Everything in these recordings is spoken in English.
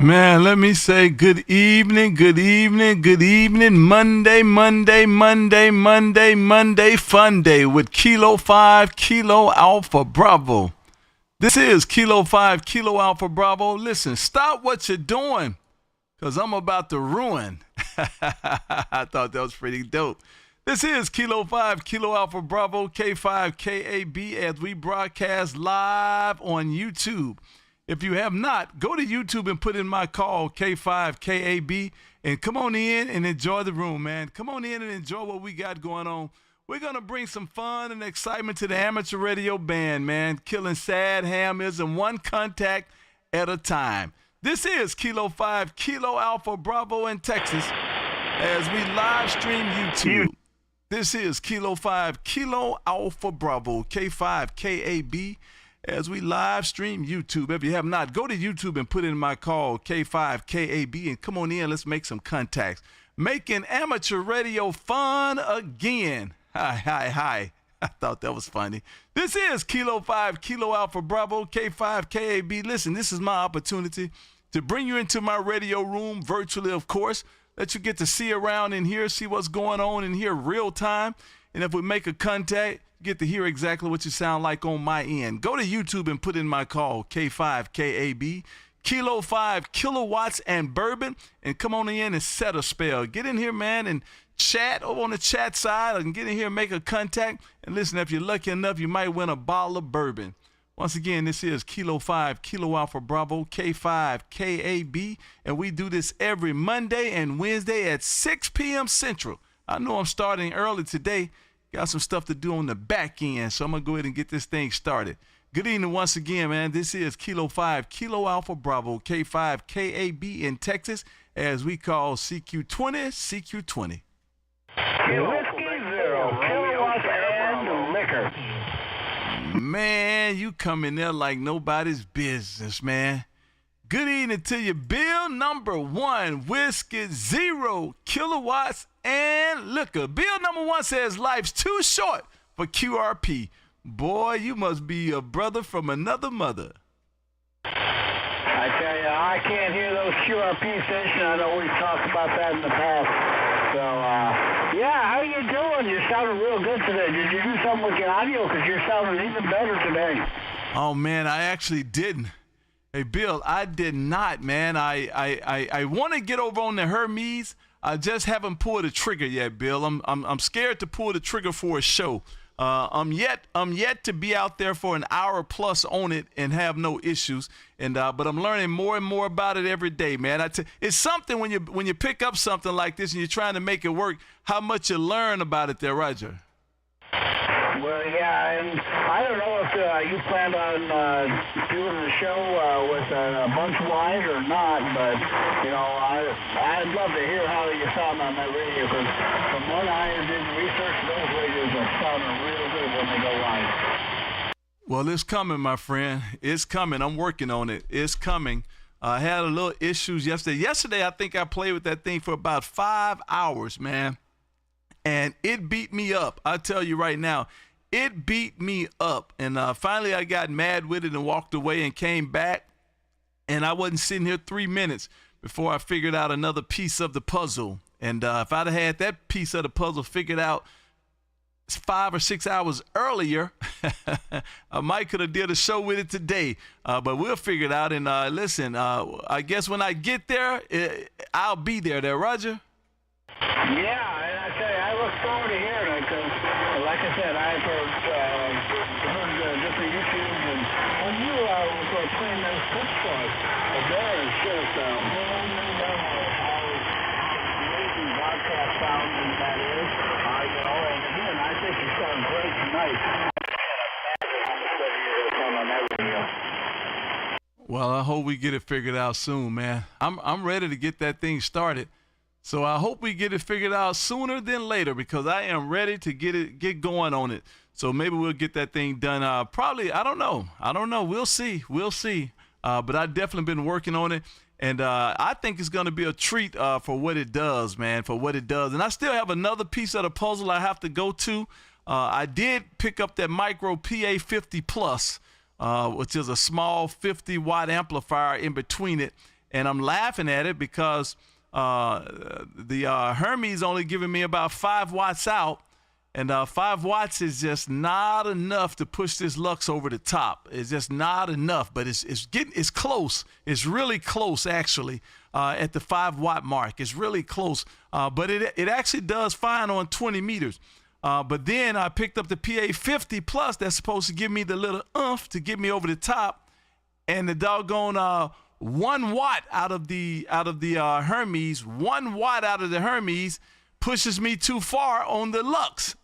Man, let me say good evening, good evening, good evening. Monday, fun day with Kilo 5, Kilo Alpha Bravo. This is Kilo 5, Kilo Alpha Bravo. Listen, stop what you're doing, because I'm about to ruin. I thought that was pretty dope. This is Kilo 5, Kilo Alpha Bravo, K5, KAB, as we broadcast live on YouTube. If you have not, go to YouTube and put in my call, K5, KAB, and come on in and enjoy the room, man. Come on in and enjoy what we got going on. We're going to bring some fun and excitement to the amateur radio band, man, killing sad hammers and one contact at a time. This is Kilo 5, Kilo Alpha Bravo in Texas as we live stream YouTube. This is Kilo 5, Kilo Alpha Bravo, K5, KAB, as we live stream YouTube. If you have not, go to YouTube and put in my call, K5, KAB, and come on in. Let's make some contacts. Making amateur radio fun again. Hi. I thought that was funny. This is Kilo 5, Kilo Alpha Bravo, K5, KAB. Listen, this is my opportunity to bring you into my radio room, virtually, of course, that you get to see around in here, see what's going on in here real time. And if we make a contact, you get to hear exactly what you sound like on my end. Go to YouTube and put in my call, K5, KAB, Kilo 5, Kilowatts And Bourbon, and come on in and set a spell. Get in here, man, and chat over on the chat side. I can get in here and make a contact. And listen, if you're lucky enough, you might win a bottle of bourbon. Once again, this is Kilo 5, Kilo Alpha Bravo, K5, KAB, and we do this every Monday and Wednesday at 6 p.m. Central. I know I'm starting early today. Got some stuff to do on the back end, so I'm going to go ahead and get this thing started. Good evening once again, man. This is Kilo 5, Kilo Alpha Bravo, K5, KAB in Texas, as we call CQ20, CQ20. Whiskey Zero, Kilowatts and liquor. Man, you come in there like nobody's business, man. Good evening to you. Bill number 1, Whiskey Zero, Kilowatts and liquor. Bill number 1 says life's too short for QRP. Boy, you must be a brother from another mother. I tell you, I can't hear those QRP stations. I know we've talked about that in the past. So, yeah, how you doing? You're sounding real good today. Did you do something with your audio? Because you're sounding even better today. Oh, man, I actually didn't. Hey, Bill, I did not, man. I want to get over on the Hermes. I just haven't pulled the trigger yet, Bill. I'm scared to pull the trigger for a show. I'm yet to be out there for an hour plus on it and have no issues. And but I'm learning more and more about it every day, man. It's something when you pick up something like this and you're trying to make it work, how much you learn about it there, Roger. Well, yeah, and I don't know if you planned on doing the show with a bunch wide or not, but, you know, I'd love to hear how you sound on that radio, because from what I did research, those radios are sounding real good when they go live. Well, it's coming, my friend. It's coming. I'm working on it. It's coming. I had a little issues yesterday. Yesterday, I think I played with that thing for about 5 hours, man, and it beat me up. I tell you right now. It beat me up, and finally I got mad with it and walked away and came back, and I wasn't sitting here 3 minutes before I figured out another piece of the puzzle. And if I'd have had that piece of the puzzle figured out 5 or 6 hours earlier, I might could have did a show with it today, but we'll figure it out. And listen, I guess when I get there, I'll be there, Roger. Yeah, and I tell you, I look forward to hearing it, because, like I said, I've heard different YouTubes, and when you were playing those clips for us, there is just a whole new level of how amazing broadcast sounding that is. You know, and again, I think you sound great tonight. Well, I hope we get it figured out soon, man. I'm ready to get that thing started. So I hope we get it figured out sooner than later, because I am ready to get going on it. So maybe we'll get that thing done. Probably, I don't know. We'll see. But I've definitely been working on it. And I think it's going to be a treat for what it does, man, for what it does. And I still have another piece of the puzzle I have to go to. I did pick up that micro PA 50 Plus, which is a small 50-watt amplifier in between it. and I'm laughing at it because the Hermes only giving me about 5 watts out, and 5 watts is just not enough to push this lux over the top. It's just not enough, but it's close. It's really close, actually, at the 5 watt mark. It's really close, but it actually does fine on 20 meters. But then I picked up the PA 50 plus that's supposed to give me the little oomph to get me over the top, and the doggone 1 watt out of the Hermes, 1 watt out of the Hermes pushes me too far on the lux.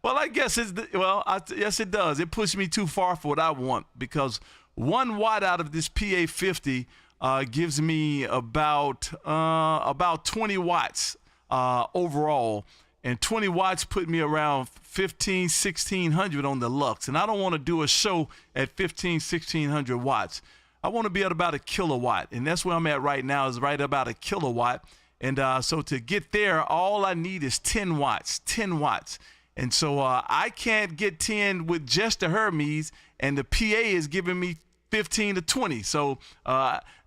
Well, I guess yes, it does. It pushed me too far for what I want, because 1 watt out of this PA 50 gives me about 20 watts overall, and 20 watts put me around 1600 on the lux, and I don't want to do a show at 1600 watts. I want to be at about a kilowatt, and that's where I'm at right now, is right about a kilowatt. And so to get there, all I need is 10 watts. And so I can't get 10 with just the Hermes, and the PA is giving me 15 to 20. So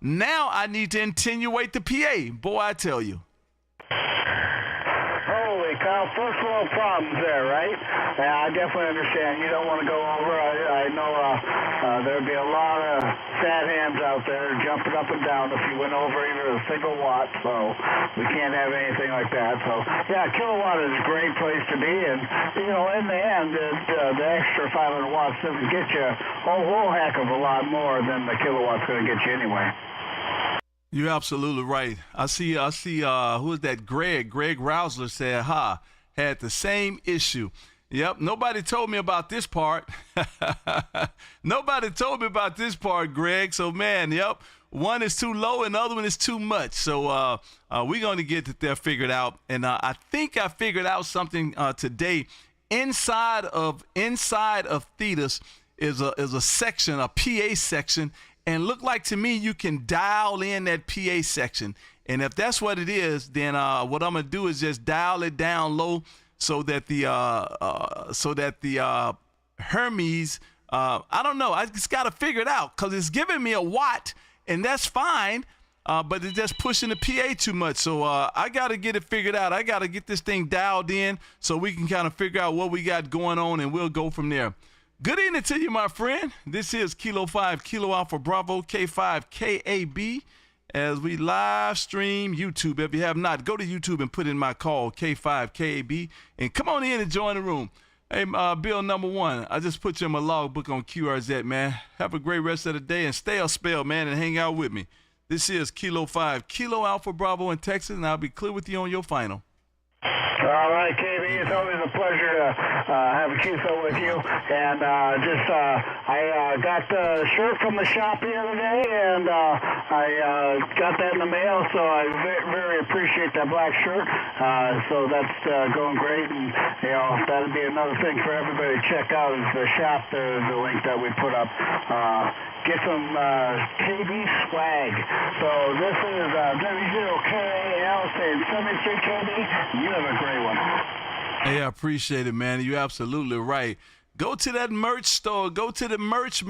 now I need to attenuate the PA. Boy, I tell you. Holy cow, first world problems there, right? Yeah, I definitely understand. You don't want to go over. I know there'd be a lot of sad hands out there jumping up and down if you went over even a single watt, so we can't have anything like that. So, yeah, kilowatt is a great place to be, and, you know, in the end, the extra 500 watts doesn't get you a whole heck of a lot more than the kilowatt's going to get you anyway. You're absolutely right. I see, who is that? Greg Rousler said, had the same issue. Yep, nobody told me about this part. Nobody told me about this part, Greg. So, man, yep, one is too low and the other one is too much. So we're going to get that figured out. And I think I figured out something today. Inside of Thetis is a section, a PA section. And look like to me you can dial in that PA section. And if that's what it is, then what I'm going to do is just dial it down low so that the Hermes, I don't know, I just got to figure it out, because it's giving me a watt, and that's fine, but it's just pushing the PA too much. So I got to get it figured out. I got to get this thing dialed in so we can kind of figure out what we got going on, and we'll go from there. Good evening to you, my friend. This is Kilo 5, Kilo Alpha Bravo, K5, KAB, as we live stream YouTube. If you have not, go to YouTube and put in my call, K5, KAB, and come on in and join the room. Hey, Bill number 1, I just put you in my logbook on QRZ, man. Have a great rest of the day, and stay a spell, man, and hang out with me. This is Kilo 5, Kilo Alpha Bravo in Texas, and I'll be clear with you on your final. All right, KB, it's always a pleasure to have a QSO with you. And I got the shirt from the shop the other day, and I got that in the mail, so I very appreciate that black shirt. So that's going great, and you know, that'll be another thing for everybody to check out is the shop, the link that we put up. Get some KB swag. So this is W0KAL saying 73KB. You have a great one. Hey, I appreciate it, man. You're absolutely right. Go to that merch store. Go to the merch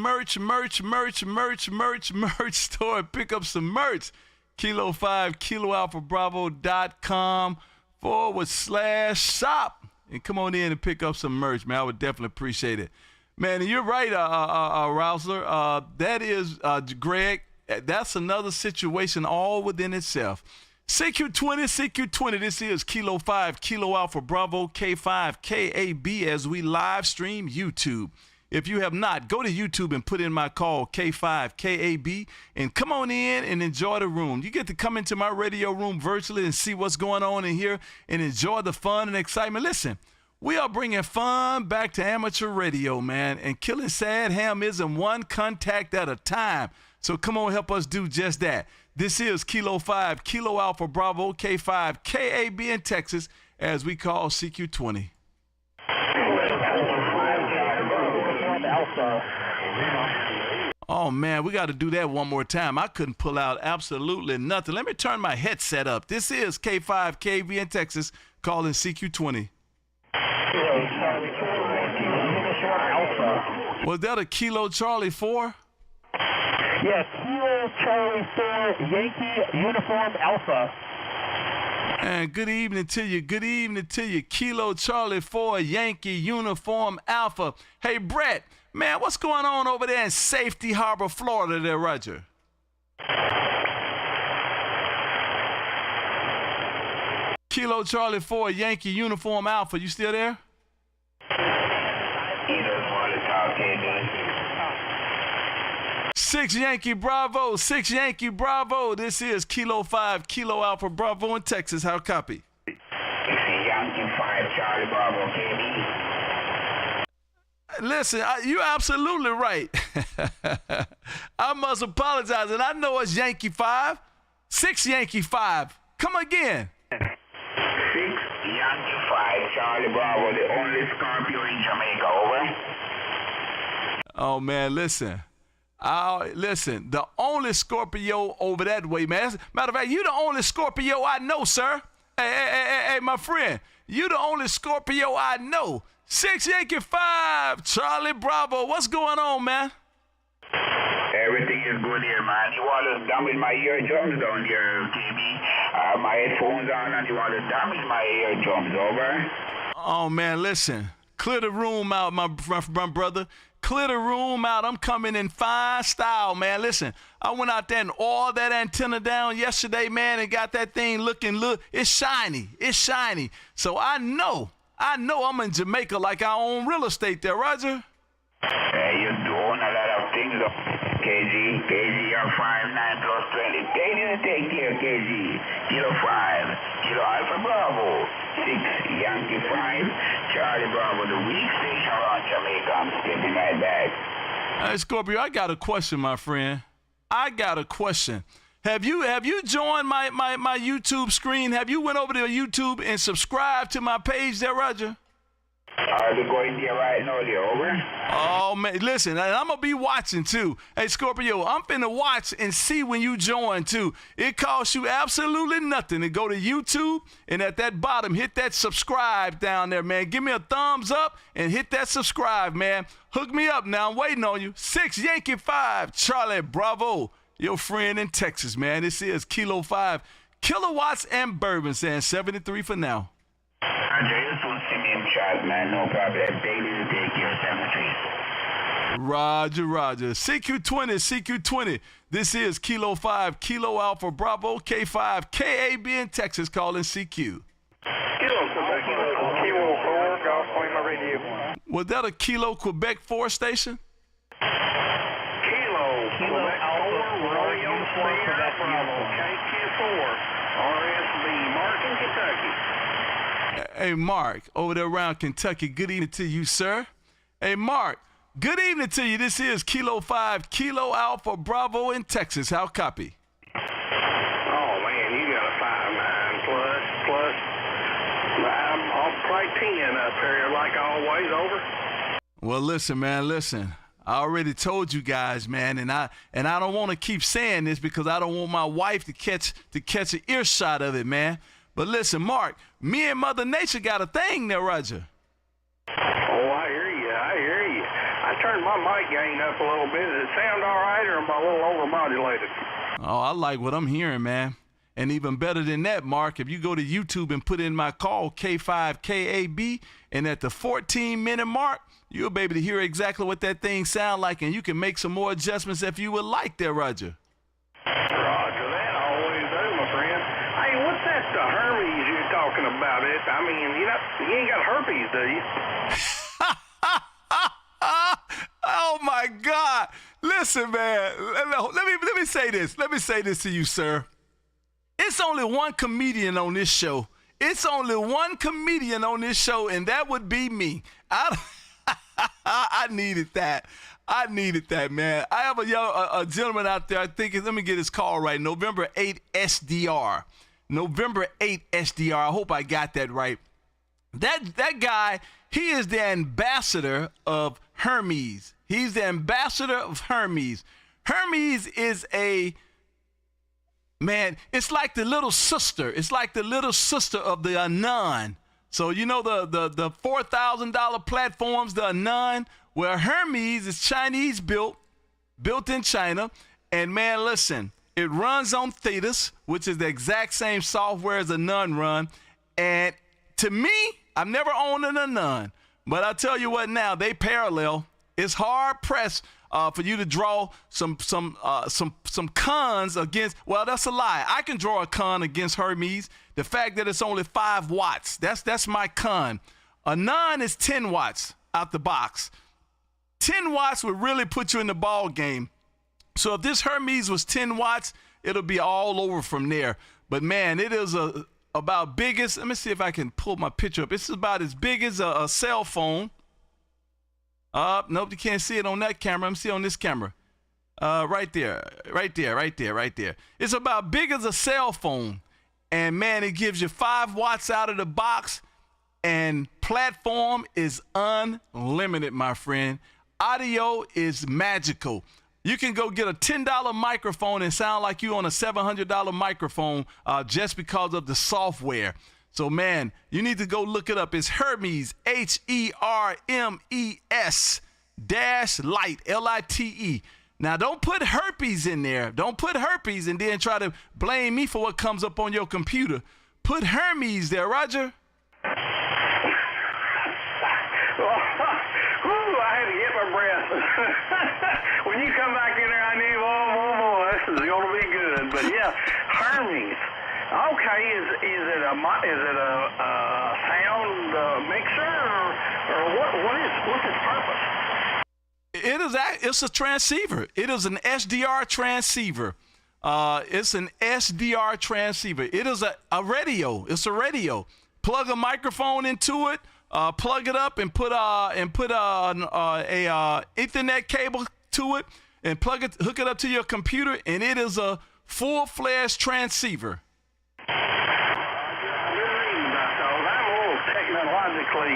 store and pick up some merch. Kilo5, KiloAlphaBravo.com/shop. And come on in and pick up some merch, man. I would definitely appreciate it. Man, and you're right, Rousler. That is, Greg, that's another situation all within itself. CQ20, this is Kilo 5, Kilo Alpha Bravo, K5, KAB, as we live stream YouTube. If you have not, go to YouTube and put in my call, K5, KAB, and come on in and enjoy the room. You get to come into my radio room virtually and see what's going on in here and enjoy the fun and excitement. Listen, we are bringing fun back to amateur radio, man, and killing sad hamism one contact at a time. So come on, help us do just that. This is Kilo 5, Kilo Alpha Bravo, K5, KAB in Texas, as we call CQ20. Oh, man, we got to do that one more time. I couldn't pull out absolutely nothing. Let me turn my headset up. This is K5, KAB in Texas, calling CQ20. Alpha. Was that a Kilo Charlie 4? Yeah, Kilo Charlie 4 Yankee Uniform Alpha. And good evening to you. Good evening to you. Kilo Charlie 4 Yankee Uniform Alpha. Hey, Brett, man, what's going on over there in Safety Harbor, Florida there, Roger? Kilo Charlie 4 Yankee Uniform Alpha, you still there? He doesn't want to talk, KD. 6 Yankee Bravo, 6 Yankee Bravo. This is Kilo 5 Kilo Alpha Bravo in Texas. How copy? This is Yankee 5 Charlie Bravo, KD. Listen, you're absolutely right. I must apologize, and I know it's Yankee 5. 6 Yankee 5. Come again. 6 Yankee 5 Charlie Bravo, the only Scorpio in Jamaica, over. Oh, man, listen. Listen, the only Scorpio over that way, man. Matter of fact, you the only Scorpio I know, sir. Hey, my friend. You the only Scorpio I know. 6 Yankee 5, Charlie Bravo. What's going on, man? Everything is good here, man. You want to damage my eardrums down here, KB? My headphones on and you want to damage my eardrums, over? Oh, man, listen. Clear the room out, my brother. Clear the room out. I'm coming in fine style, man. Listen, I went out there and oiled that antenna down yesterday, man, and got that thing looking, it's shiny. It's shiny. So I know I'm in Jamaica like I own real estate there, Roger. Hey, you doing a lot of things, KG. KG, you're 5'9 plus 20. KG to take care, KG. Kilo 5, Kilo Alpha Bravo. 6 Yankee 5, Charlie Bravo, the weak station around Jamaica. I'm stepping right back. Hey, Scorpio, I got a question, my friend. I got a question. Have you joined my YouTube screen? Have you went over to YouTube and subscribed to my page there, Roger? Are they going there right now, there, over? Oh, man, listen, I'm going to be watching, too. Hey, Scorpio, I'm finna watch and see when you join, too. It costs you absolutely nothing to go to YouTube and at that bottom, hit that subscribe down there, man. Give me a thumbs up and hit that subscribe, man. Hook me up now. I'm waiting on you. 6 Yankee 5, Charlie Bravo, your friend in Texas, man. This is Kilo 5, Kilowatts and Bourbon, saying 73 for now. Andre, you soon see me in chat, man. No problem. Daily to take care, 73. Roger. CQ20. This is Kilo 5, Kilo Alpha Bravo, K5, KAB in Texas, calling CQ. Kilo 4, Golf Point, my radio. Was that a Kilo Quebec 4 station? Kilo Alpha Romeo Sierra Bravo, KQ4, RSB, Martin, Kentucky. Hey, Mark, over there around Kentucky, good evening to you, sir. Hey, Mark, good evening to you. This is Kilo 5, Kilo Alpha Bravo in Texas. How copy? Oh, man, you got a 5'9 plus. I'm probably 10 up here, like always, over. Well, listen, man, listen. I already told you guys, man, and I don't want to keep saying this because I don't want my wife to catch an earshot of it, man. But listen, Mark, me and Mother Nature got a thing there, Roger. Oh, I hear you. I turned my mic gain up a little bit. Does it sound all right, or am I a little overmodulated? Oh, I like what I'm hearing, man. And even better than that, Mark, if you go to YouTube and put in my call, K5KAB, and at the 14-minute mark, you'll be able to hear exactly what that thing sounds like, and you can make some more adjustments if you would like there, Roger. Roger that. I always do, my friend. Hey, what's that Hermes you're talking about? I mean, you ain't got herpes, do you? Oh, my God. Listen, man, let me say this. Let me say this to you, sir. It's only one comedian on this show. It's only one comedian on this show, and that would be me. I needed that. I needed that, man. I have a gentleman out there, I think, let me get his call right, November 8 SDR. November 8 SDR. I hope I got that right. That guy, he is the ambassador of Hermes. He's the ambassador of Hermes. Hermes is man, it's like the little sister. It's like the little sister of the Anon. So you know the $4,000 platforms, the Anon, where Hermes is Chinese built in China, And man, listen, it runs on Thetis, which is the exact same software as a Nun run. And to me, I've never owned a Nun, but I tell you what now, they parallel. It's hard pressed for you to draw some cons against. Well, that's a lie. I can draw a con against Hermes. The fact that it's only 5 watts, that's my con. A Nun is 10 watts out the box. 10 watts would really put you in the ball game. So if this Hermes was 10 watts, it'll be all over from there. But man, it is about big as, let me see if I can pull my picture up. It's about as big as a cell phone. Nope, you can't see it on that camera. I'm seeing on this camera. Right there. It's about big as a cell phone. And man, it gives you 5 watts out of the box. And platform is unlimited, my friend. Audio is magical. You can go get a $10 microphone and sound like you on a $700 microphone just because of the software. So, man, you need to go look it up. It's Hermes, HERMES -Lite, LITE. Now, don't put herpes in there. Don't put herpes and then try to blame me for what comes up on your computer. Put Hermes there, Roger. I had to get my breath. When you come back in there, I knew, oh, this is going to be good. But yeah, Hermes. Okay, is it a sound mixer or what's its purpose? It's a transceiver. It is an SDR transceiver. It's an SDR transceiver. It is a radio. It's a radio. Plug a microphone into it. Plug it up and put a Ethernet cable to it, and hook it up to your computer, and it is a full-fledged transceiver. I've been reading about those. I'm a little technologically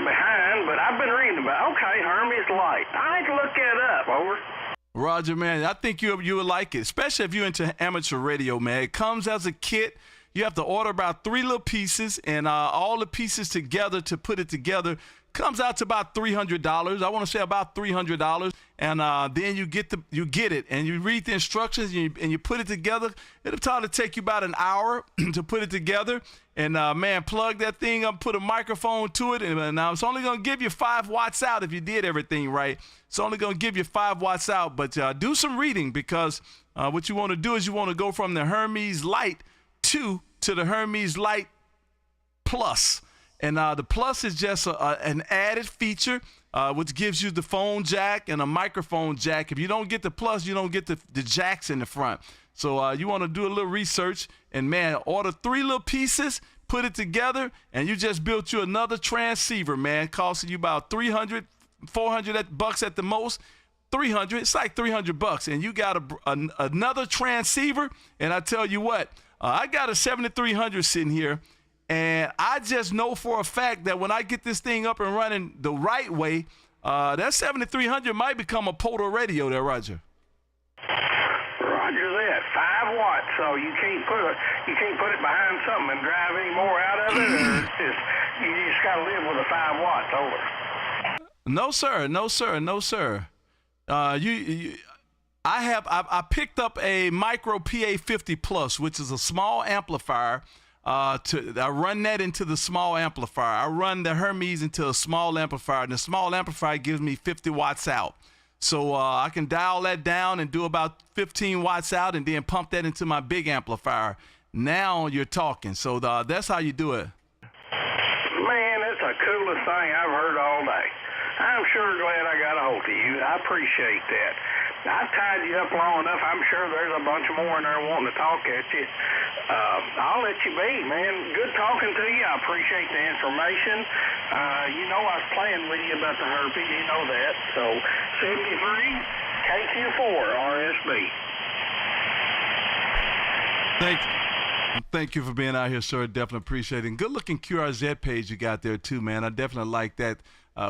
behind, but I've been reading about. Okay, Hermes Light. I had to look that up. Over. Roger, man. I think you would like it, especially if you're into amateur radio, man. It comes as a kit. You have to order about 3 little pieces, and all the pieces together to put it together comes out to about $300. I want to say about $300, and then you get it, and you read the instructions, and you put it together. It'll probably take you about an hour to put it together, and man, plug that thing up, put a microphone to it, and now it's only going to give you 5 watts out if you did everything right. It's only going to give you 5 watts out, but do some reading, because what you want to do is you want to go from the Hermes Lite to the Hermes Lite Plus. And the Plus is just an added feature, which gives you the phone jack and a microphone jack. If you don't get the Plus, you don't get the jacks in the front. So you want to do a little research and, man, order 3 little pieces, put it together, and you just built you another transceiver, man, costing you about $300, $400 at the most. 300, it's like $300, and you got another transceiver. And I tell you what, I got a 7300 sitting here, and I just know for a fact that when I get this thing up and running the right way, that 7300 might become a Poto radio there, Roger. Roger that. 5 watts, so you can't put it behind something and drive any more out of it, or you just got to live with a 5 watts over. No, sir. I picked up a micro PA50 Plus, which is a small amplifier. I run that into the small amplifier. I run the Hermes into a small amplifier, and the small amplifier gives me 50 watts out. So I can dial that down and do about 15 watts out, and then pump that into my big amplifier. Now you're talking. So that's how you do it. Man, that's the coolest thing I've heard all day. I'm sure glad I got a hold of you. I appreciate that. I've tied you up long enough. I'm sure there's a bunch more in there wanting to talk at you. I'll let you be, man. Good talking to you. I appreciate the information. You know I was playing with you about the herpes. You know that. So, 73 KQ4 RSB. Thank you for being out here, sir. Definitely appreciate it. And good-looking QRZ page you got there, too, man. I definitely like that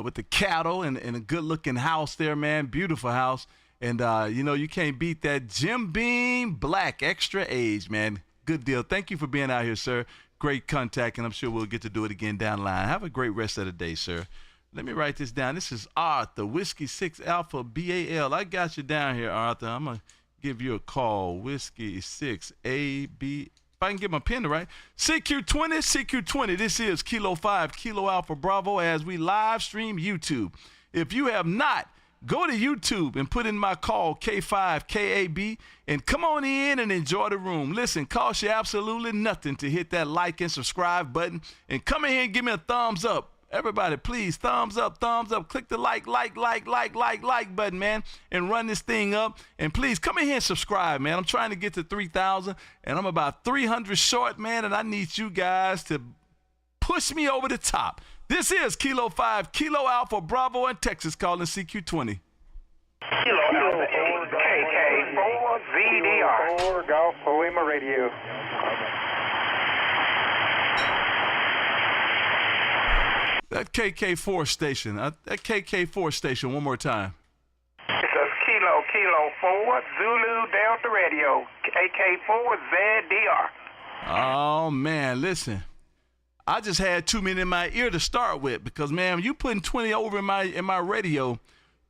with the cattle and a good-looking house there, man. Beautiful house. And, you can't beat that Jim Beam Black Extra Age, man. Good deal. Thank you for being out here, sir. Great contact, and I'm sure we'll get to do it again down the line. Have a great rest of the day, sir. Let me write this down. This is Arthur, Whiskey 6 Alpha BAL. I got you down here, Arthur. I'm going to give you a call. Whiskey 6 AB. If I can get my pen right. CQ20. This is Kilo 5, Kilo Alpha Bravo as we live stream YouTube. If you have not, go to YouTube and put in my call, K5KAB, and come on in and enjoy the room. Listen, cost you absolutely nothing to hit that like and subscribe button. And come in here and give me a thumbs up. Everybody, please, thumbs up. Click the like button, man, and run this thing up. And please, come in here and subscribe, man. I'm trying to get to 3,000, and I'm about 300 short, man, and I need you guys to push me over the top. This is Kilo 5, Kilo Alpha Bravo in Texas, calling CQ20. Kilo Alpha 8, KK4, ZDR. 4 Golf Lima Radio. That KK4 station, one more time. It says Kilo 4, Zulu Delta Radio, AK4, ZDR. Oh, man, listen. I just had too many in my ear to start with because, man, you putting 20 over in my radio,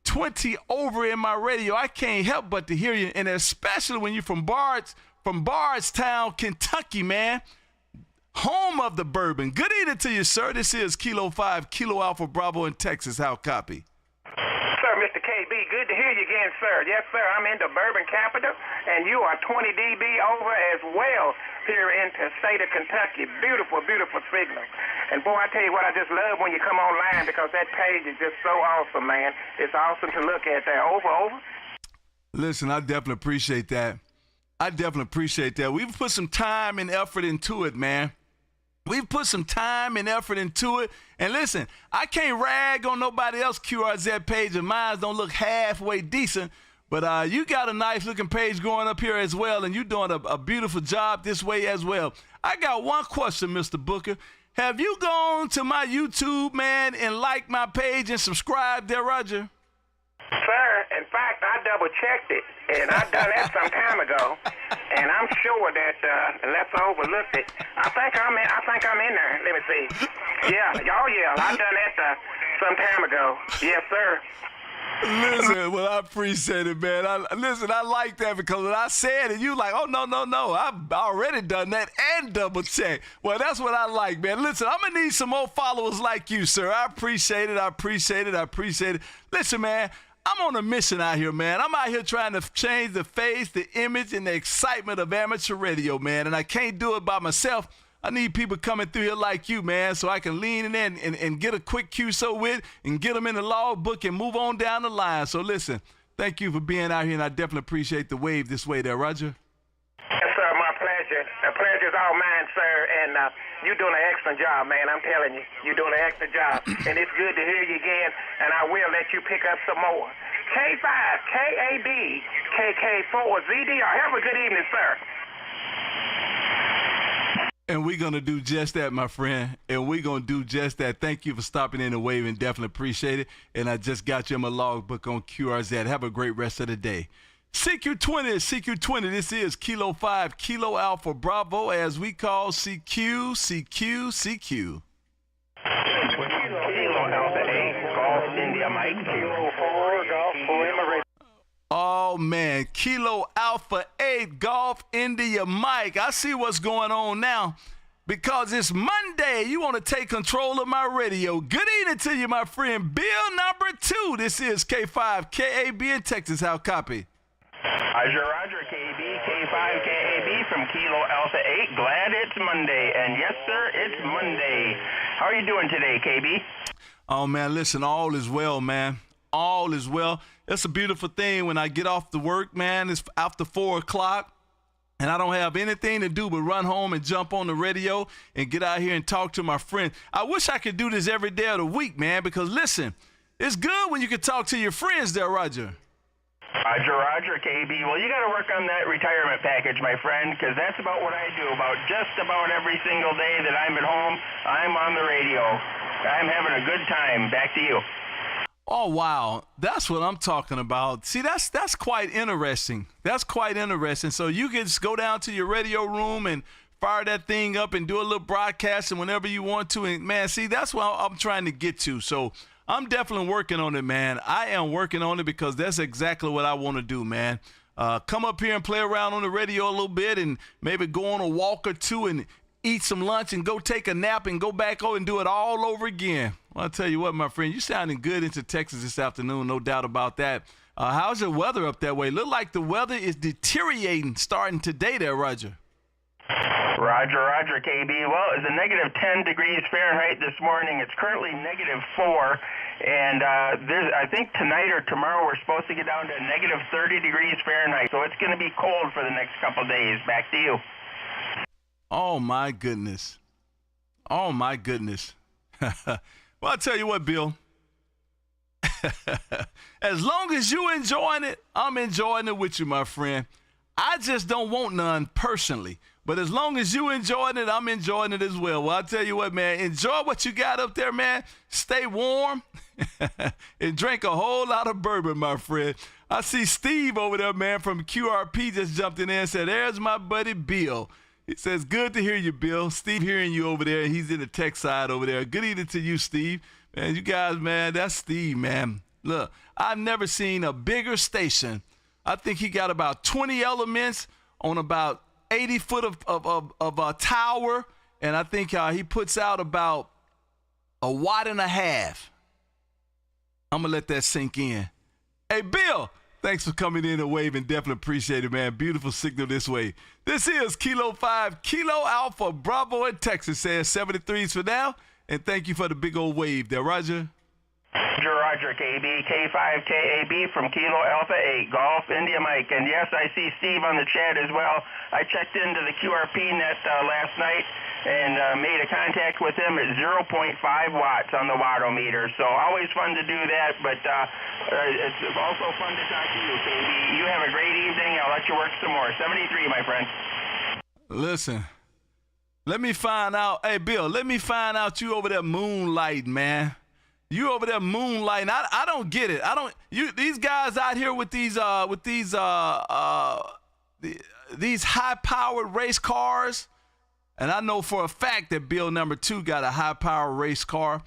20 over in my radio, I can't help but to hear you, and especially when you're from Bardstown, Kentucky, man. Home of the bourbon. Good evening to you, sir. This is Kilo 5, Kilo Alpha Bravo in Texas. How copy? Sir, Mr. KB, good to hear you again, sir. Yes, sir, I'm in the bourbon capital, and you are 20 dB over as well here into the state of Kentucky. Beautiful, beautiful signal. And boy, I tell you what, I just love when you come online because that page is just so awesome, man. It's awesome to look at there. Over. Listen, I definitely appreciate that. We've put some time and effort into it, man. We've put some time and effort into it. And listen, I can't rag on nobody else QRZ page, and mine don't look halfway decent. But you got a nice looking page going up here as well, and you're doing a beautiful job this way as well. I got one question, Mr. Booker. Have you gone to my YouTube, man, and liked my page and subscribed there, Roger? Sir, in fact, I double-checked it, and I done that some time ago, and I'm sure that, unless I overlooked it, I think I'm in there. Let me see. Yeah, I done that some time ago. Yes, sir. Listen, well, I appreciate it, man. I like that because when I said it, you like, oh, no, I've already done that and double-check. Well, that's what I like, man. Listen, I'm going to need some more followers like you, sir. I appreciate it. Listen, man. I'm on a mission out here, man. I'm out here trying to change the face, the image, and the excitement of amateur radio, man. And I can't do it by myself. I need people coming through here like you, man, so I can lean in and get a quick QSO with and get them in the logbook and move on down the line. So listen, thank you for being out here, and I definitely appreciate the wave this way there, Roger. Yes, sir, my pleasure. The pleasure's all mine, sir, and you're doing an excellent job, man. I'm telling you, you're doing an excellent job, and it's good to hear you again, and I will let you pick up some more. K5, KAB, KK4, ZDR. Have a good evening, sir. And we're going to do just that, my friend. And we're going to do just that. Thank you for stopping in and waving. Definitely appreciate it. And I just got you in my logbook on QRZ. Have a great rest of the day. CQ20. This is Kilo 5, Kilo Alpha Bravo, as we call CQ. Kilo Alpha 8, Golf India Mike. Kilo 4 Golf Lima Radio. Oh, man. Kilo Alpha 8, Golf India Mike. I see what's going on now. Because it's Monday, you want to take control of my radio. Good evening to you, my friend. Bill number 2. This is K5, KAB in Texas. How copy? Roger, KB, K5, KAB from Kilo Alpha 8. Glad it's Monday. And yes, sir, it's Monday. How are you doing today, KB? Oh, man, listen, all is well, man. All is well. It's a beautiful thing when I get off the work, man. It's after 4 o'clock. And I don't have anything to do but run home and jump on the radio and get out here and talk to my friend. I wish I could do this every day of the week, man, because listen, it's good when you can talk to your friends there, Roger. Roger, KB. Well, you got to work on that retirement package, my friend, because that's about what I do. About just about every single day that I'm at home, I'm on the radio. I'm having a good time. Back to you. Oh, wow. That's what I'm talking about. See, that's quite interesting. That's quite interesting. So you can just go down to your radio room and fire that thing up and do a little broadcasting whenever you want to. And, man, see, that's what I'm trying to get to. So I'm definitely working on it, man. I am working on it because that's exactly what I want to do, man. Come up here and play around on the radio a little bit and maybe go on a walk or two and eat some lunch and go take a nap and go back over and do it all over again. Well, I'll tell you what, my friend, you sounding good into Texas this afternoon, no doubt about that. How's your weather up that way? Look like the weather is deteriorating starting today there, Roger. Roger, KB. Well, it's a negative 10 degrees Fahrenheit this morning. It's currently negative 4. And I think tonight or tomorrow we're supposed to get down to negative 30 degrees Fahrenheit. So it's going to be cold for the next couple of days. Back to you. Oh, my goodness. Oh, my goodness. Well, I'll tell you what, Bill. As long as you enjoying it, I'm enjoying it with you, my friend. I just don't want none personally. But as long as you enjoying it, I'm enjoying it as well. Well, I'll tell you what, man. Enjoy what you got up there, man. Stay warm and drink a whole lot of bourbon, my friend. I see Steve over there, man, from QRP just jumped in there and said, there's my buddy Bill. He says, good to hear you, Bill. Steve hearing you over there. He's in the tech side over there. Good evening to you, Steve. Man, you guys, man, that's Steve, man. Look, I've never seen a bigger station. I think he got about 20 elements on about 80 foot of a tower, and I think he puts out about 1.5 watts. I'm going to let that sink in. Hey, Bill, thanks for coming in and waving. Definitely appreciate it, man. Beautiful signal this way. This is Kilo 5, Kilo Alpha Bravo in Texas, says 73s for now, and thank you for the big old wave there, Roger. Roger, KB, K5KAB from Kilo Alpha 8, Golf, India Mike. And yes, I see Steve on the chat as well. I checked into the QRP net last night and made a contact with him at 0.5 watts on the wattometer. So always fun to do that, but it's also fun to talk to you, KB. You have a great evening. I'll let you work some more. 73, my friend. Listen, let me find out. Hey, Bill, let me find out you over there moonlighting, man. You over there moonlighting. I don't get it. These guys out here with these high-powered race cars, and I know for a fact that Bill number 2 got a high-powered race car,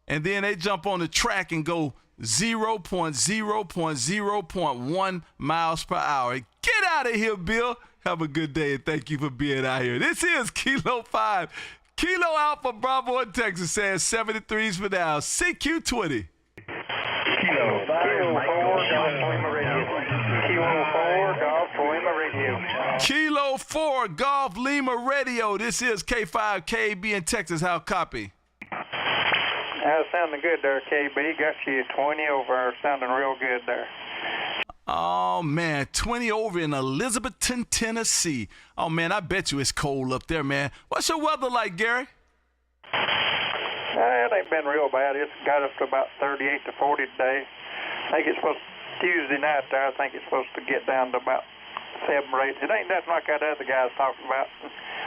and then they jump on the track and go 0.0.0.1 miles per hour. Get out of here, Bill. Have a good day, and thank you for being out here. This is Kilo 5. Kilo Alpha Bravo in Texas says 73s for now. CQ20. Kilo 5, Kilo 4, Golf Lima Radio. Kilo 4, Golf Lima Radio. This is K5KB in Texas. How copy? Sounding good there, KB. Got you 20 over. Sounding real good there. Oh, man, 20 over in Elizabethton, Tennessee. Oh, man, I bet you it's cold up there, man. What's your weather like, Gary? It ain't been real bad. It's got up to about 38 to 40 today. I think it's supposed to, Tuesday night there, I think it's supposed to get down to about 7 or 8. It ain't nothing like that other guy's talking about.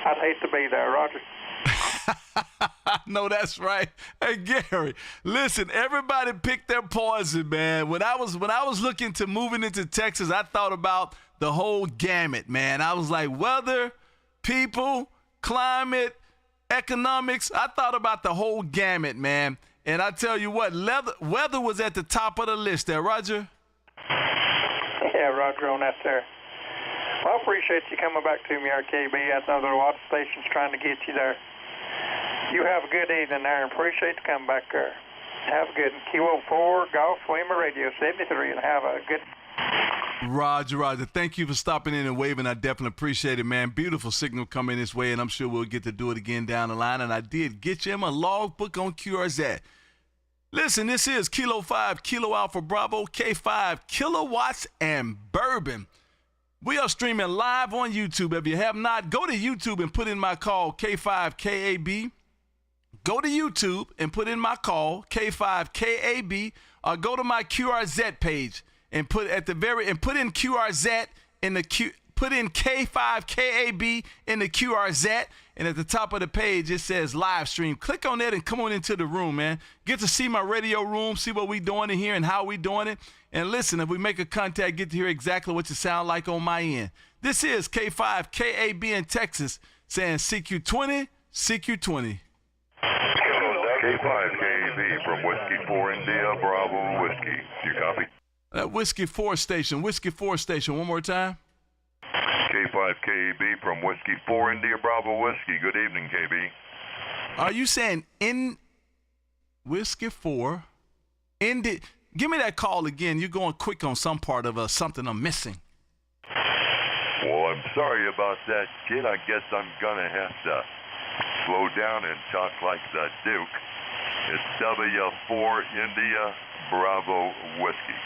I'd hate to be there, Roger. No, that's right. Hey, Gary, listen, everybody picked their poison, man. When I was looking to moving into Texas, I thought about the whole gamut, man. I was like, weather, people, climate, economics. I thought about the whole gamut, man. And I tell you what, weather was at the top of the list there, Roger. Yeah, Roger on that there. Well, I appreciate you coming back to me, RKB. I know there are a lot of stations trying to get you there. You have a good evening there, and appreciate you coming back there. Have a good Kilo 4, Golf Lima Radio 73, and have a good... Roger. Thank you for stopping in and waving. I definitely appreciate it, man. Beautiful signal coming this way, and I'm sure we'll get to do it again down the line. And I did get you in my logbook on QRZ. Listen, this is Kilo 5, Kilo Alpha Bravo, K5, Kilowatts and Bourbon. We are streaming live on YouTube. If you have not, go to YouTube and put in my call, K5KAB. Go to YouTube and put in my call, K5KAB, or go to my QRZ page and put in QRZ in the put in K5KAB in the QRZ, and at the top of the page it says live stream. Click on that and come on into the room, man. Get to see my radio room, see what we doing in here and how we doing it. And listen, if we make a contact, get to hear exactly what you sound like on my end. This is K5KAB in Texas saying CQ20, CQ20. Kilo K5KAB from Whiskey 4 India, Bravo Whiskey. You copy? Whiskey 4 station. Whiskey 4 station. One more time. K5KAB from Whiskey 4 India, Bravo Whiskey. Good evening, KB. Are you saying in Whiskey 4 India? Give me that call again. You're going quick on some part of something I'm missing. Well, I'm sorry about that, kid. I guess I'm going to have to slow down and talk like the Duke. It's W4 India Bravo Whiskey.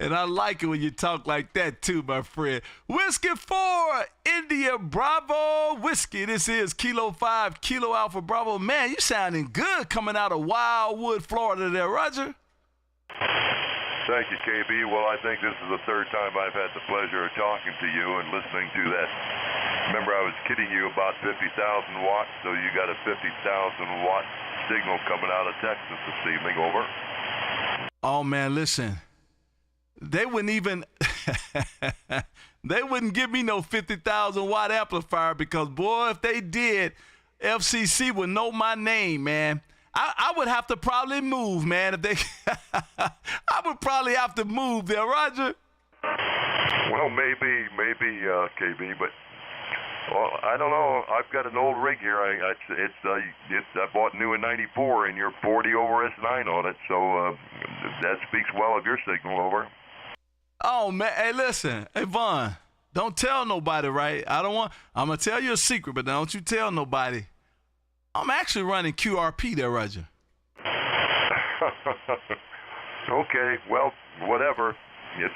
And I like it when you talk like that too, my friend. Whiskey 4 India Bravo Whiskey. This is Kilo 5 Kilo Alpha Bravo. Man, you sounding good coming out of Wildwood, Florida there, Roger. Thank you, KB. Well, I think this is the third time I've had the pleasure of talking to you and listening to that. Remember, I was kidding you about 50,000 watts, so you got a 50,000 watt signal coming out of Texas this evening. Over. Oh, man, listen. They wouldn't even, they wouldn't give me no 50,000 watt amplifier because, boy, if they did, FCC would know my name, man. I would have to probably move, man. If they, I would probably have to move there, Roger. Well, maybe, KB, but well, I don't know. I've got an old rig here. I bought new in '94, and you're 40 over S9 on it, so that speaks well of your signal. Over. Oh man, hey, listen, hey Vaughn, don't tell nobody, right? I'm gonna tell you a secret, but don't you tell nobody. I'm actually running QRP there, Roger. Okay, well, whatever. It's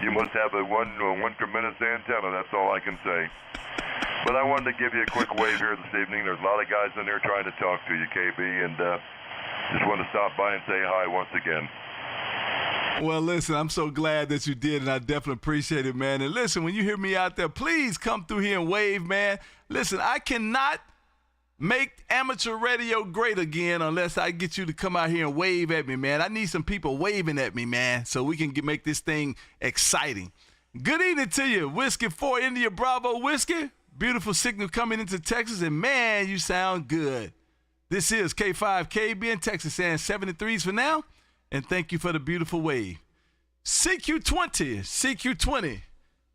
you must have a one tremendous antenna. That's all I can say. But I wanted to give you a quick wave here this evening. There's a lot of guys in there trying to talk to you, KB, and just want to stop by and say hi once again. Well, listen, I'm so glad that you did, and I definitely appreciate it, man. And listen, when you hear me out there, please come through here and wave, man. Listen, I cannot make amateur radio great again unless I get you to come out here and wave at me, man. I need some people waving at me, man, so we can make this thing exciting. Good evening to you, Whiskey 4 India Bravo Whiskey. Beautiful signal coming into Texas, and man, you sound good. This is K5KB in Texas, saying 73s for now, and thank you for the beautiful wave. CQ20.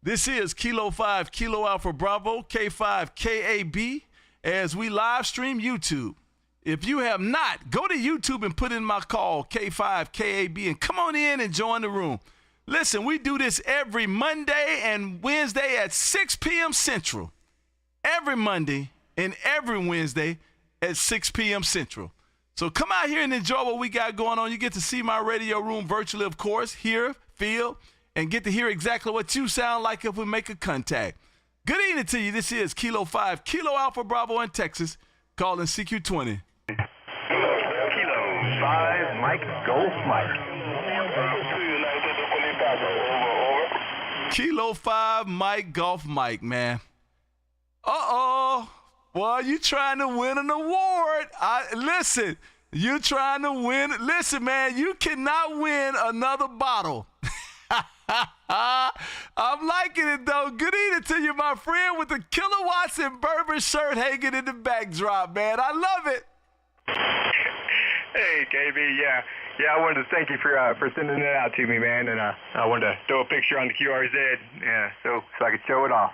This is Kilo 5 Kilo Alpha Bravo, K5KAB, as we live stream YouTube. If you have not, go to YouTube and put in my call, K5KAB, and come on in and join the room. Listen, we do this every Monday and Wednesday at 6 p.m. Central. Every Monday and every Wednesday at 6 p.m. Central. So come out here and enjoy what we got going on. You get to see my radio room virtually, of course, hear, feel, and get to hear exactly what you sound like if we make a contact. Good evening to you. This is Kilo 5 Kilo Alpha Bravo in Texas, calling CQ20. Kilo 5 Mike Golf Mike. Kilo 5 Mike Golf Mike, man. Uh-oh. Well, you trying to win an award. Listen, you trying to win. Listen, man, you cannot win another bottle. I'm liking it, though. Good evening to you, my friend, with the Kilowatts And Bourbon shirt hanging in the backdrop, man. I love it. Hey, KB, yeah, I wanted to thank you for sending that out to me, man, and I wanted to throw a picture on the QRZ, yeah, so I could show it off.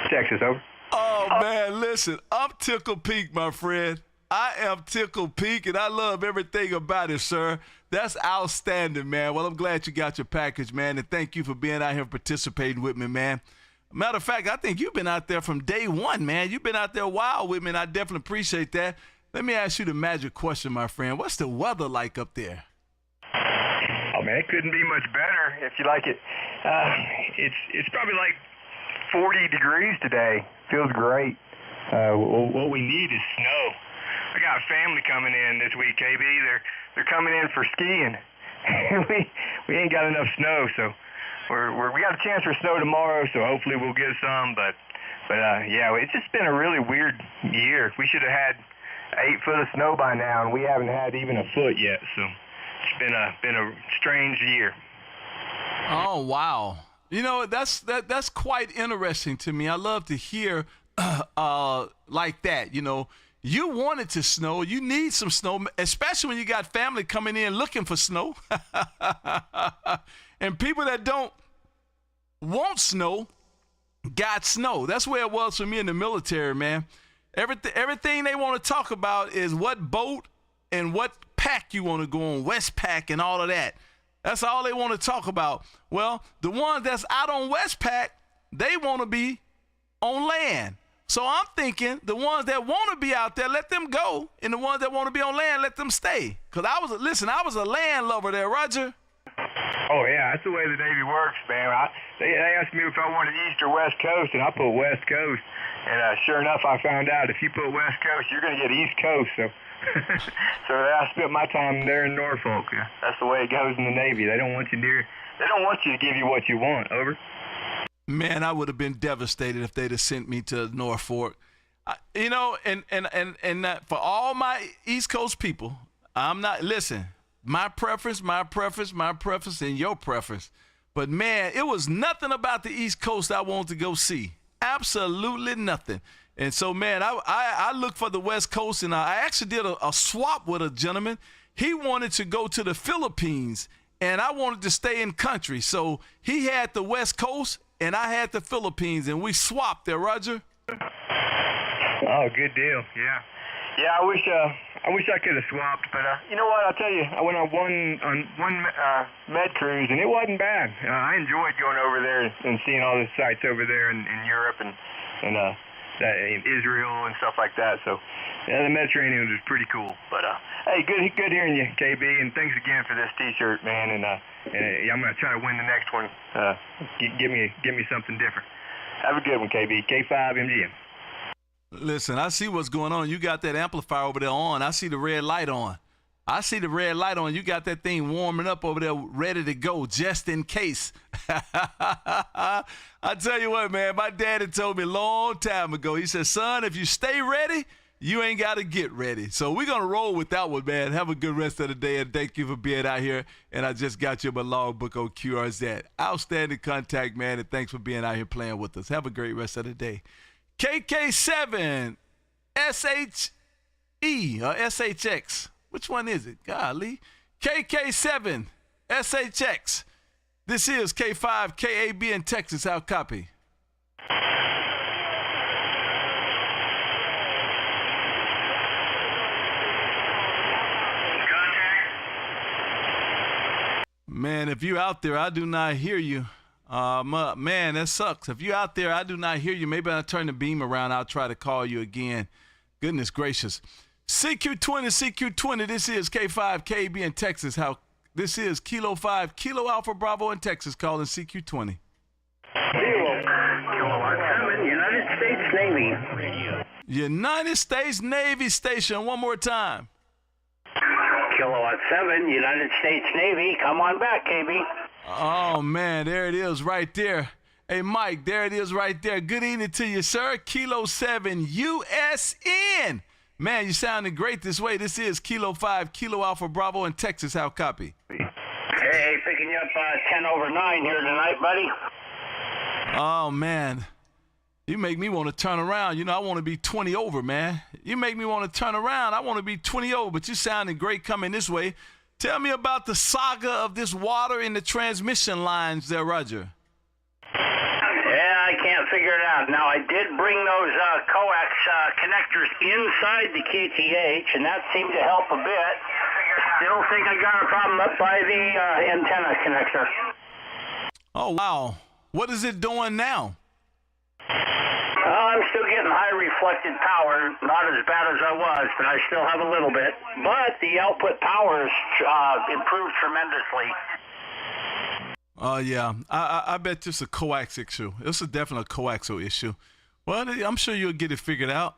Texas, over. Oh, man, listen, I'm tickled pink, my friend. I am tickled pink, and I love everything about it, sir. That's outstanding, man. Well, I'm glad you got your package, man, and thank you for being out here participating with me, man. Matter of fact, I think you've been out there from day one, man. You've been out there wild with me, and I definitely appreciate that. Let me ask you the magic question, my friend. What's the weather like up there? Oh, man, it couldn't be much better if you like it. It's probably like 40 degrees today. Feels great. What we need is snow. I got family coming in this week, KB. They're coming in for skiing. we ain't got enough snow, so we got a chance for snow tomorrow. So hopefully we'll get some. But yeah, it's just been a really weird year. We should have had 8 foot of snow by now, and we haven't had even a foot yet. So it's been a strange year. Oh wow. You know, that's quite interesting to me. I love to hear like that. You know, you want it to snow. You need some snow, especially when you got family coming in looking for snow. And people that don't want snow got snow. That's where it was for me in the military, man. Everything they want to talk about is what boat and what pack you want to go on, Westpac and all of that. That's all they want to talk about. Well, the ones that's out on Westpac, they want to be on land. So I'm thinking the ones that want to be out there, let them go. And the ones that want to be on land, let them stay. Because I was a land lover there, Roger. Oh, yeah, that's the way the Navy works, man. They asked me if I wanted East or West Coast, and I put West Coast. And sure enough, I found out if you put West Coast, you're going to get East Coast. So so I spent my time there in Norfolk. Yeah. That's the way it goes in the Navy. They don't want you near. They don't want you to give you what you want. Over. Man, I would have been devastated if they'd have sent me to Norfolk. You know, and for all my East Coast people, I'm not, listen, my preference, and your preference. But, man, it was nothing about the East Coast I wanted to go see. Absolutely nothing. And so, man, I looked for the West Coast, and I actually did a swap with a gentleman. He wanted to go to the Philippines, and I wanted to stay in country. So he had the West Coast, and I had the Philippines, and we swapped there, Roger. Oh, good deal. Yeah. Yeah, I wish I could have swapped, but you know what? I'll tell you, I went on one med cruise, and it wasn't bad. I enjoyed going over there and seeing all the sites over there in Europe and in Israel and stuff like that. So, yeah, the Mediterranean was pretty cool. But hey, good hearing you, KB, and thanks again for this T-shirt, man. And I'm gonna try to win the next one. Give me something different. Have a good one, KB. K5 MGM. Listen, I see what's going on. You got that amplifier over there on. I see the red light on. You got that thing warming up over there, ready to go, just in case. I tell you what, man, my daddy told me a long time ago. He said, son, if you stay ready, you ain't got to get ready. So we're going to roll with that one, man. Have a good rest of the day, and thank you for being out here. And I just got you my logbook on QRZ. Outstanding contact, man, and thanks for being out here playing with us. Have a great rest of the day. KK7 SHE or SHX. Which one is it? Golly. KK7 SHX. This is K5 KAB in Texas. How copy? Man, if you out there, I do not hear you. Man, that sucks. If you out there, I do not hear you. Maybe I'll turn the beam around. I'll try to call you again. Goodness gracious. CQ20, this is K5 KB in Texas. This is Kilo 5, Kilo Alpha Bravo in Texas, calling CQ20. Kilowatt 7, United States Navy. United States Navy station, one more time. Kilowatt 7, United States Navy. Come on back, KB. Oh, man, there it is right there. Hey, Mike, there it is right there. Good evening to you, sir. Kilo 7 USN. Man, you sounding great this way. This is Kilo 5, Kilo Alpha Bravo in Texas. How copy? Hey, picking you up 10 over 9 here tonight, buddy. Oh, man. You make me want to turn around. You know, I want to be 20 over, man. You make me want to turn around. I want to be 20 over, but you sounding great coming this way. Tell me about the saga of this water in the transmission lines there, Roger. Yeah, I can't figure it out. Now, I did bring those coax connectors inside the KTH, and that seemed to help a bit. Still think I got a problem up by the antenna connector. Oh, wow. What is it doing now? I'm still getting high reflected power, not as bad as I was, but I still have a little bit. But the output power has improved tremendously. Oh, yeah. I bet this is a coax issue. This is definitely a coaxial issue. Well, I'm sure you'll get it figured out.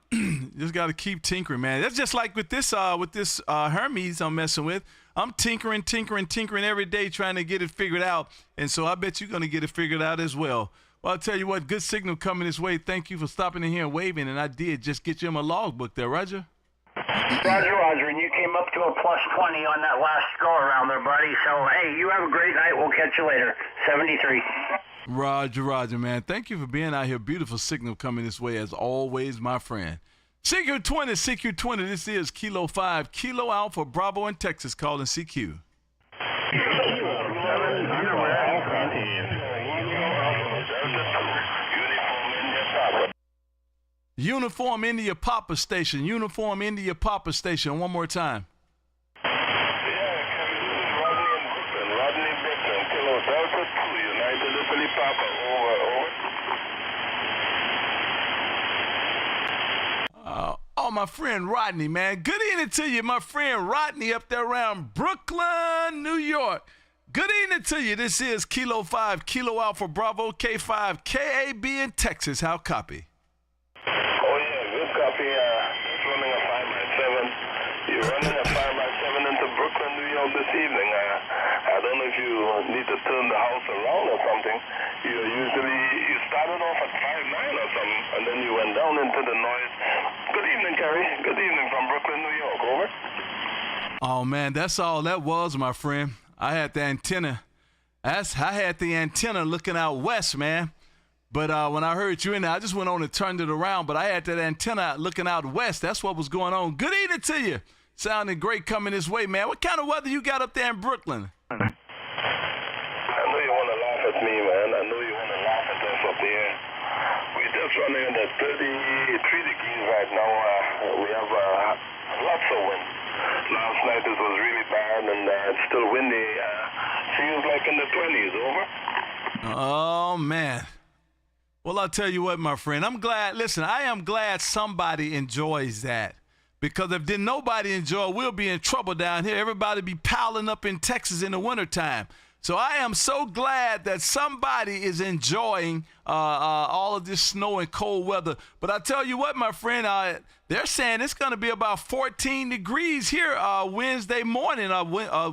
Just got to keep tinkering, man. That's just like with this Hermes I'm messing with. I'm tinkering every day trying to get it figured out. And so I bet you're going to get it figured out as well. Well, I'll tell you what, good signal coming this way. Thank you for stopping in here and waving. And I did just get you in my logbook there, Roger. Roger, and you came up to a plus 20 on that last go around there, buddy. So, hey, you have a great night. We'll catch you later. 73. Roger, Roger, man. Thank you for being out here. Beautiful signal coming this way as always, my friend. CQ20, CQ20. This is Kilo 5, Kilo Alpha Bravo in Texas, calling CQ. Uniform India Papa Station. Uniform India Papa Station. One more time. Oh, my friend Rodney, man. Good evening to you, my friend Rodney up there around Brooklyn, New York. Good evening to you. This is Kilo 5, Kilo Alpha Bravo, K5, KAB in Texas. How copy? Oh, yeah, good copy. Just running a 5x7. You're running a 5x7 into Brooklyn, New York this evening. I don't know if you need to turn the house around or something. You started off at 5.9 or something, and then you went down into the noise. Good evening, Kerry. Good evening from Brooklyn, New York. Over. Oh, man, that's all that was, my friend. I had the antenna. I had the antenna looking out west, man. But when I heard you in there, I just went on and turned it around. But I had that antenna looking out west. That's what was going on. Good evening to you. Sounding great coming this way, man. What kind of weather you got up there in Brooklyn? I know you want to laugh at me, man. I know you want to laugh at us up here. We're just running at 33 degrees right now. We have lots of wind. Last night it was really bad, and it's still windy. Feels like in the 20s. Over. Oh, man. Well, I'll tell you what, my friend. I'm glad. Listen, I am glad somebody enjoys that. Because if nobody enjoy, we'll be in trouble down here. Everybody be piling up in Texas in the wintertime. So I am so glad that somebody is enjoying all of this snow and cold weather. But I tell you what, my friend, they're saying it's going to be about 14 degrees here Wednesday morning,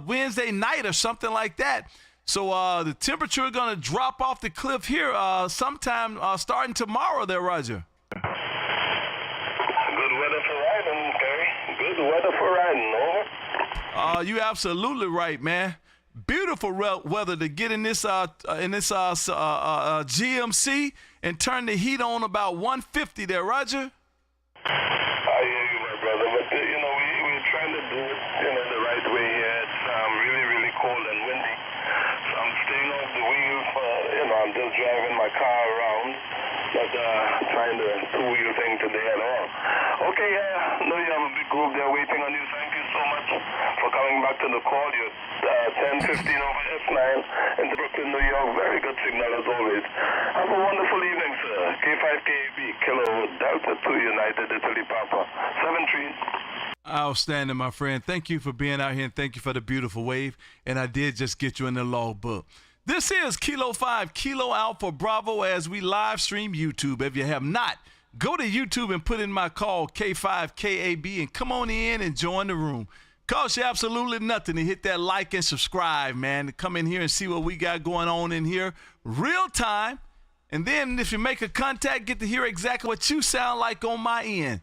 Wednesday night or something like that. So the temperature is going to drop off the cliff here sometime starting tomorrow there, Roger. Good weather for riding, Terry. Good weather for riding, over. You absolutely right, man. Beautiful weather to get in this GMC and turn the heat on about 150 there, Roger. I hear you, my brother, but we're trying to do it, the right way here. It's really, really cold and windy, so I'm staying off the wheels. I'm just driving my car around, not trying the two-wheel thing today at all. Okay, I know you have a big group there waiting on you. Thank you so much for coming back to the call. You're 10:15 over S9 into Brooklyn, New York. Very good signal as always. Have a wonderful evening, sir. K5KB, Kilo Delta 2 United Italy Papa 73. Outstanding, my friend. Thank you for being out here, and thank you for the beautiful wave. And I did just get you in the logbook. This is Kilo 5, Kilo Alpha Bravo as we live stream YouTube. If you have not, go to YouTube and put in my call, K5KAB, and come on in and join the room. Costs you absolutely nothing to hit that like and subscribe, man, to come in here and see what we got going on in here real time. And then if you make a contact, get to hear exactly what you sound like on my end.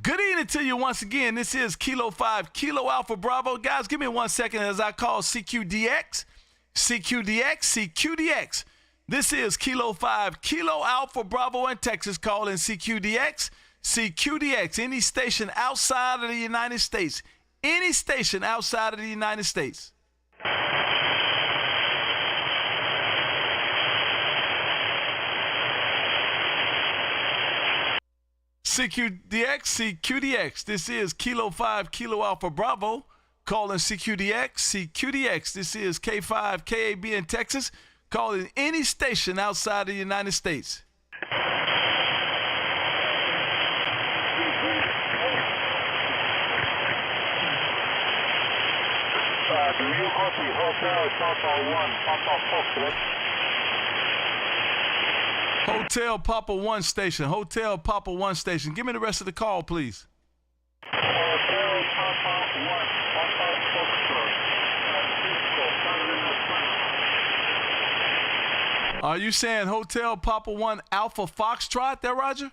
Good evening to you once again. This is Kilo 5, Kilo Alpha Bravo. Guys, give me 1 second as I call CQDX. CQDX. This is Kilo 5, Kilo Alpha Bravo in Texas, calling CQDX. CQDX, any station outside of the United States. Any station outside of the United States. CQDX. This is Kilo 5, Kilo Alpha Bravo. Calling CQDX. This is K5 KAB in Texas. Calling any station outside of the United States. Hotel Papa 1 station. Hotel Papa 1 station. Give me the rest of the call, please. Hotel Papa 1. Are you saying Hotel Papa 1 Alpha Foxtrot there, Roger?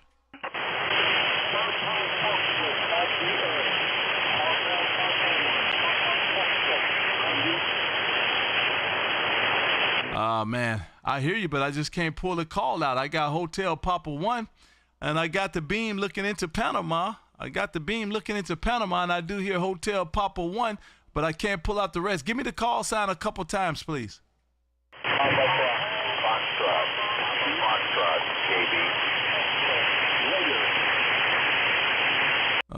Man, I hear you, but I just can't pull the call out. I got Hotel Papa 1, and I got the beam looking into Panama. And I do hear Hotel Papa 1, but I can't pull out the rest. Give me the call sign a couple times, please.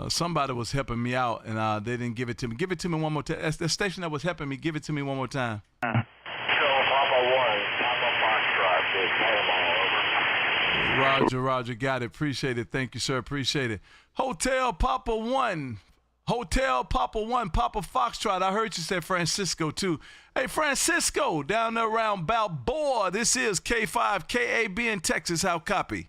Somebody was helping me out, and they didn't give it to me. Give it to me one more time. That's the station that was helping me. Give it to me one more time. Papa 1, Papa Foxtrot, Roger, got it. Appreciate it. Thank you, sir. Appreciate it. Hotel Papa 1, Papa Foxtrot. I heard you say Francisco, too. Hey, Francisco, down there around Balboa. This is K5 KAB in Texas. How copy?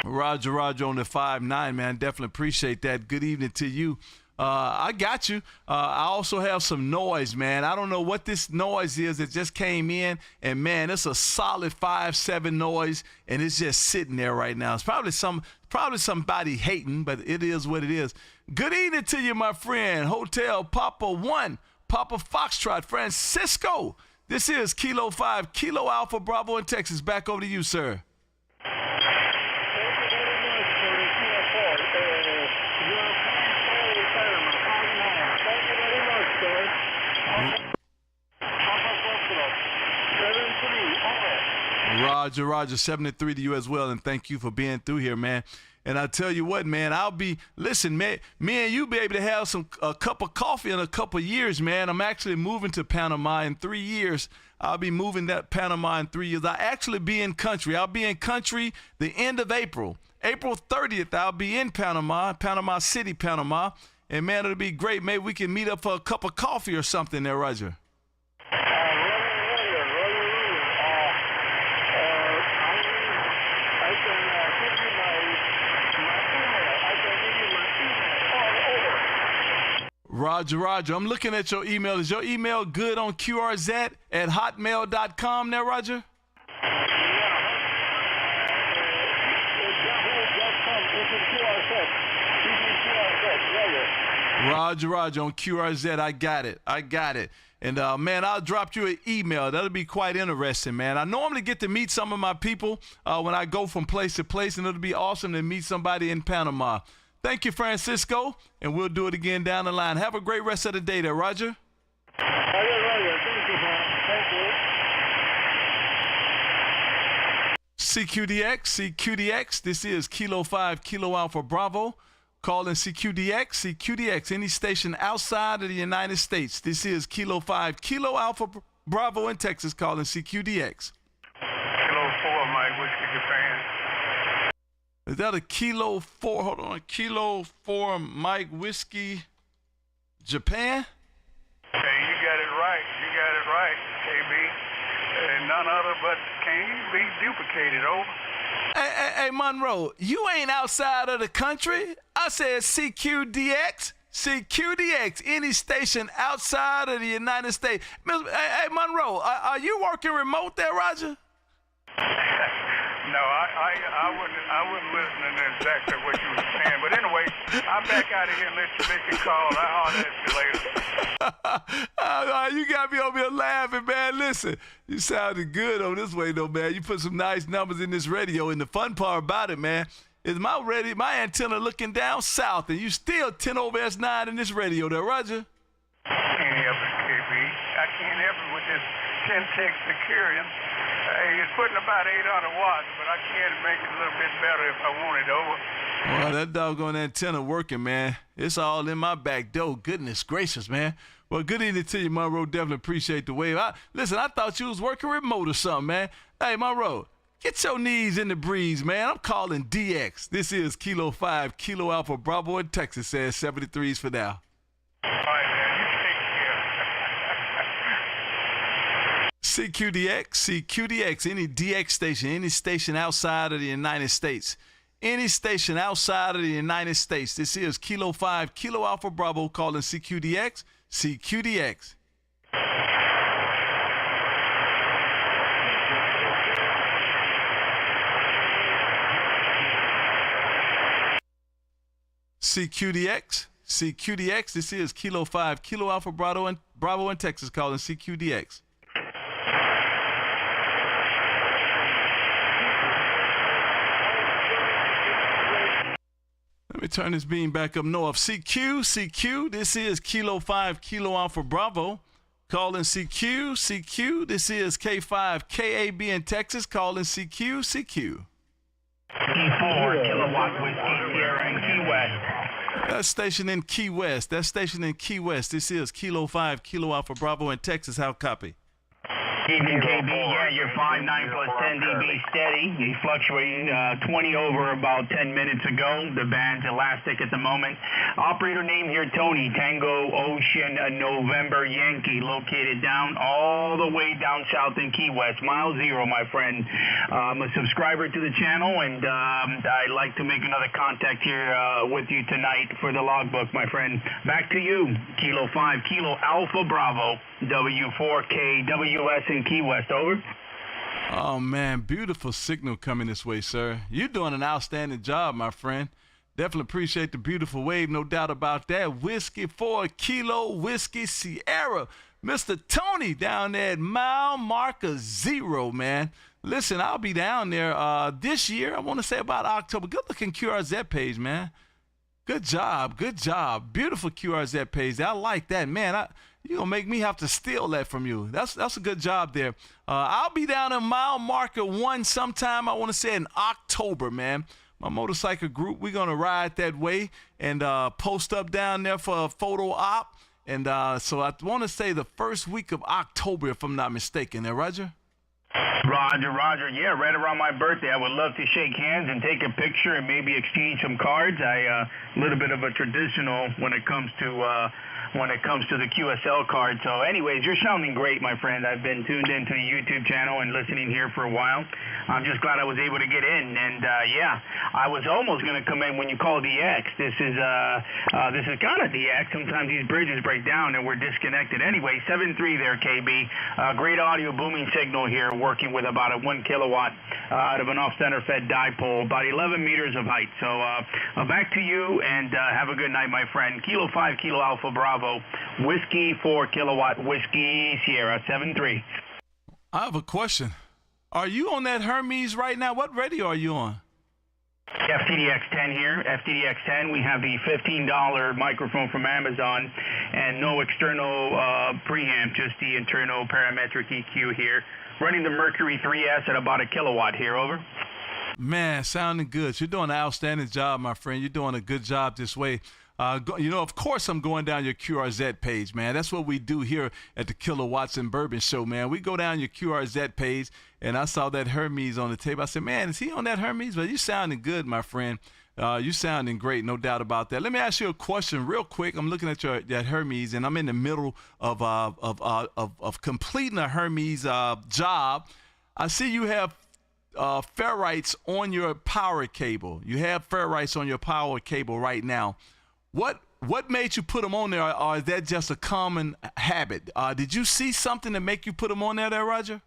Roger on the 5-9, man. Definitely appreciate that. Good evening to you. I got you. I also have some noise, man. I don't know what this noise is that just came in, and man, it's a solid 5-7 noise, and it's just sitting there right now. It's probably somebody hating, but it is what it is. Good evening to you, my friend. Hotel Papa 1, Papa Foxtrot, Francisco. This is Kilo 5, Kilo Alpha Bravo in Texas. Back over to you, sir. Roger, 73 to you as well, and thank you for being through here, man. And I tell you what, man, listen, man, me and you be able to have a cup of coffee in a couple of years, man. I'm actually moving to Panama in 3 years. I'll be moving to Panama in 3 years. I'll actually be in country. I'll be in country the end of April. April 30th, I'll be in Panama City, Panama. And, man, it'll be great. Maybe we can meet up for a cup of coffee or something there, Roger. Roger. I'm looking at your email. Is your email good on QRZ@hotmail.com there, Roger? Roger, on QRZ. I got it. And, man, I'll drop you an email. That'll be quite interesting, man. I normally get to meet some of my people when I go from place to place, and it'll be awesome to meet somebody in Panama. Thank you, Francisco, and we'll do it again down the line. Have a great rest of the day there, Roger. Roger. Thank you, man. Thank you. CQDX. This is Kilo 5, Kilo Alpha Bravo. Calling CQDX, any station outside of the United States. This is Kilo 5, Kilo Alpha Bravo in Texas, calling CQDX. Kilo 4, Mike Whiskey, Japan. Is that a Kilo 4? Hold on. Kilo 4 Mike Whiskey Japan? Hey, you got it right, KB. And none other but can you be duplicated, over? Hey, Monroe, you ain't outside of the country. I said CQDX, any station outside of the United States. Hey, Monroe, are you working remote there, Roger? No, I wasn't listening to exactly what you were saying. But anyway, I'm back out of here and let you make your call. I'll holler at you later. You got me over here laughing, man. Listen, you sounded good on this way, though, man. You put some nice numbers in this radio. And the fun part about it, man, is my antenna looking down south, and you still 10 over S9 in this radio there, Roger. I can't help it, KB. I can't help it with this 10-tech Securian. It's putting about 800 watts, but I can make it a little bit better if I want it, over. Well, that doggone antenna working, man. It's all in my back door. Goodness gracious, man. Well, good evening to you, Monroe. Definitely appreciate the wave. Listen, I thought you was working remote or something, man. Hey, Monroe, get your knees in the breeze, man. I'm calling DX. This is Kilo 5, Kilo Alpha Bravo in Texas, says 73s for now. All right, man. You take care. CQDX, any DX station, any station outside of the United States. Any station outside of the United States. This is Kilo 5, Kilo Alpha Bravo, calling CQDX. CQDX, this is Kilo 5, Kilo Alpha Bravo in Texas, calling CQDX. Let me turn this beam back up north. CQ, this is Kilo 5, Kilo Alpha Bravo, calling CQ, this is K5, KAB in Texas, calling CQ. T4, Kilowatt Whiskey Sierra in Key West. That's stationed in Key West. This is Kilo 5, Kilo Alpha Bravo in Texas. How copy? Evening, KB. Yeah, you're 5.9 plus 10 dB steady. You fluctuating 20 over about 10 minutes ago. The band's elastic at the moment. Operator name here, Tony. Tango Ocean November Yankee, located down all the way down south in Key West. Mile zero, my friend. I'm a subscriber to the channel, and I'd like to make another contact here with you tonight for the logbook, my friend. Back to you. Kilo 5, Kilo Alpha Bravo, W4KWS in Key West, over. Oh, man, beautiful signal coming this way, sir. You're doing an outstanding job, my friend. Definitely appreciate the beautiful wave, no doubt about that. Whiskey 4 Kilo Whiskey Sierra. Mr. Tony down there at mile marker 0, man. Listen, I'll be down there this year. I want to say about October. Good looking QRZ page, man. Good job. Beautiful QRZ page. I like that, man. You're going to make me have to steal that from you. That's a good job there. I'll be down in mile marker 1 sometime, I want to say in October, man. My motorcycle group, we're going to ride that way and post up down there for a photo op. And so I want to say the first week of October, if I'm not mistaken. There, Roger? Roger. Yeah, right around my birthday. I would love to shake hands and take a picture and maybe exchange some cards. A little bit of a traditional when it comes to the QSL card. So anyways, you're sounding great, my friend. I've been tuned into the YouTube channel and listening here for a while. I'm just glad I was able to get in. And yeah, I was almost going to come in when you called DX. This is kind of DX. Sometimes these bridges break down and we're disconnected. Anyway, 7.3 there, KB. Great audio booming signal here, working with about a 1 kilowatt out of an off-center fed dipole, about 11 meters of height. So back to you, and have a good night, my friend. Kilo 5, Kilo Alpha Bravo, Whiskey 4 Kilowatt Whiskey Sierra 7.3. I have a question. Are you on that Hermes right now? What radio are you on? FTDX10 here. FTDX10. We have the $15 microphone from Amazon, and no external preamp, just the internal parametric EQ here. Running the Mercury 3S at about 1 kilowatt here, over. Man, sounding good. You're doing an outstanding job, my friend. You're doing a good job this way. Of course, I'm going down your QRZ page, man. That's what we do here at the Kilowatts and Bourbon show, man. We go down your QRZ page, and I saw that Hermes on the table. I said, man, is he on that Hermes? Well, you sounding good, my friend. You sounding great, no doubt about that. Let me ask you a question real quick. I'm looking at that Hermes, and I'm in the middle of completing a Hermes job. I see you have ferrites on your power cable. You have ferrites on your power cable right now. What made you put them on there, or is that just a common habit? Did you see something that make you put them on there, Roger?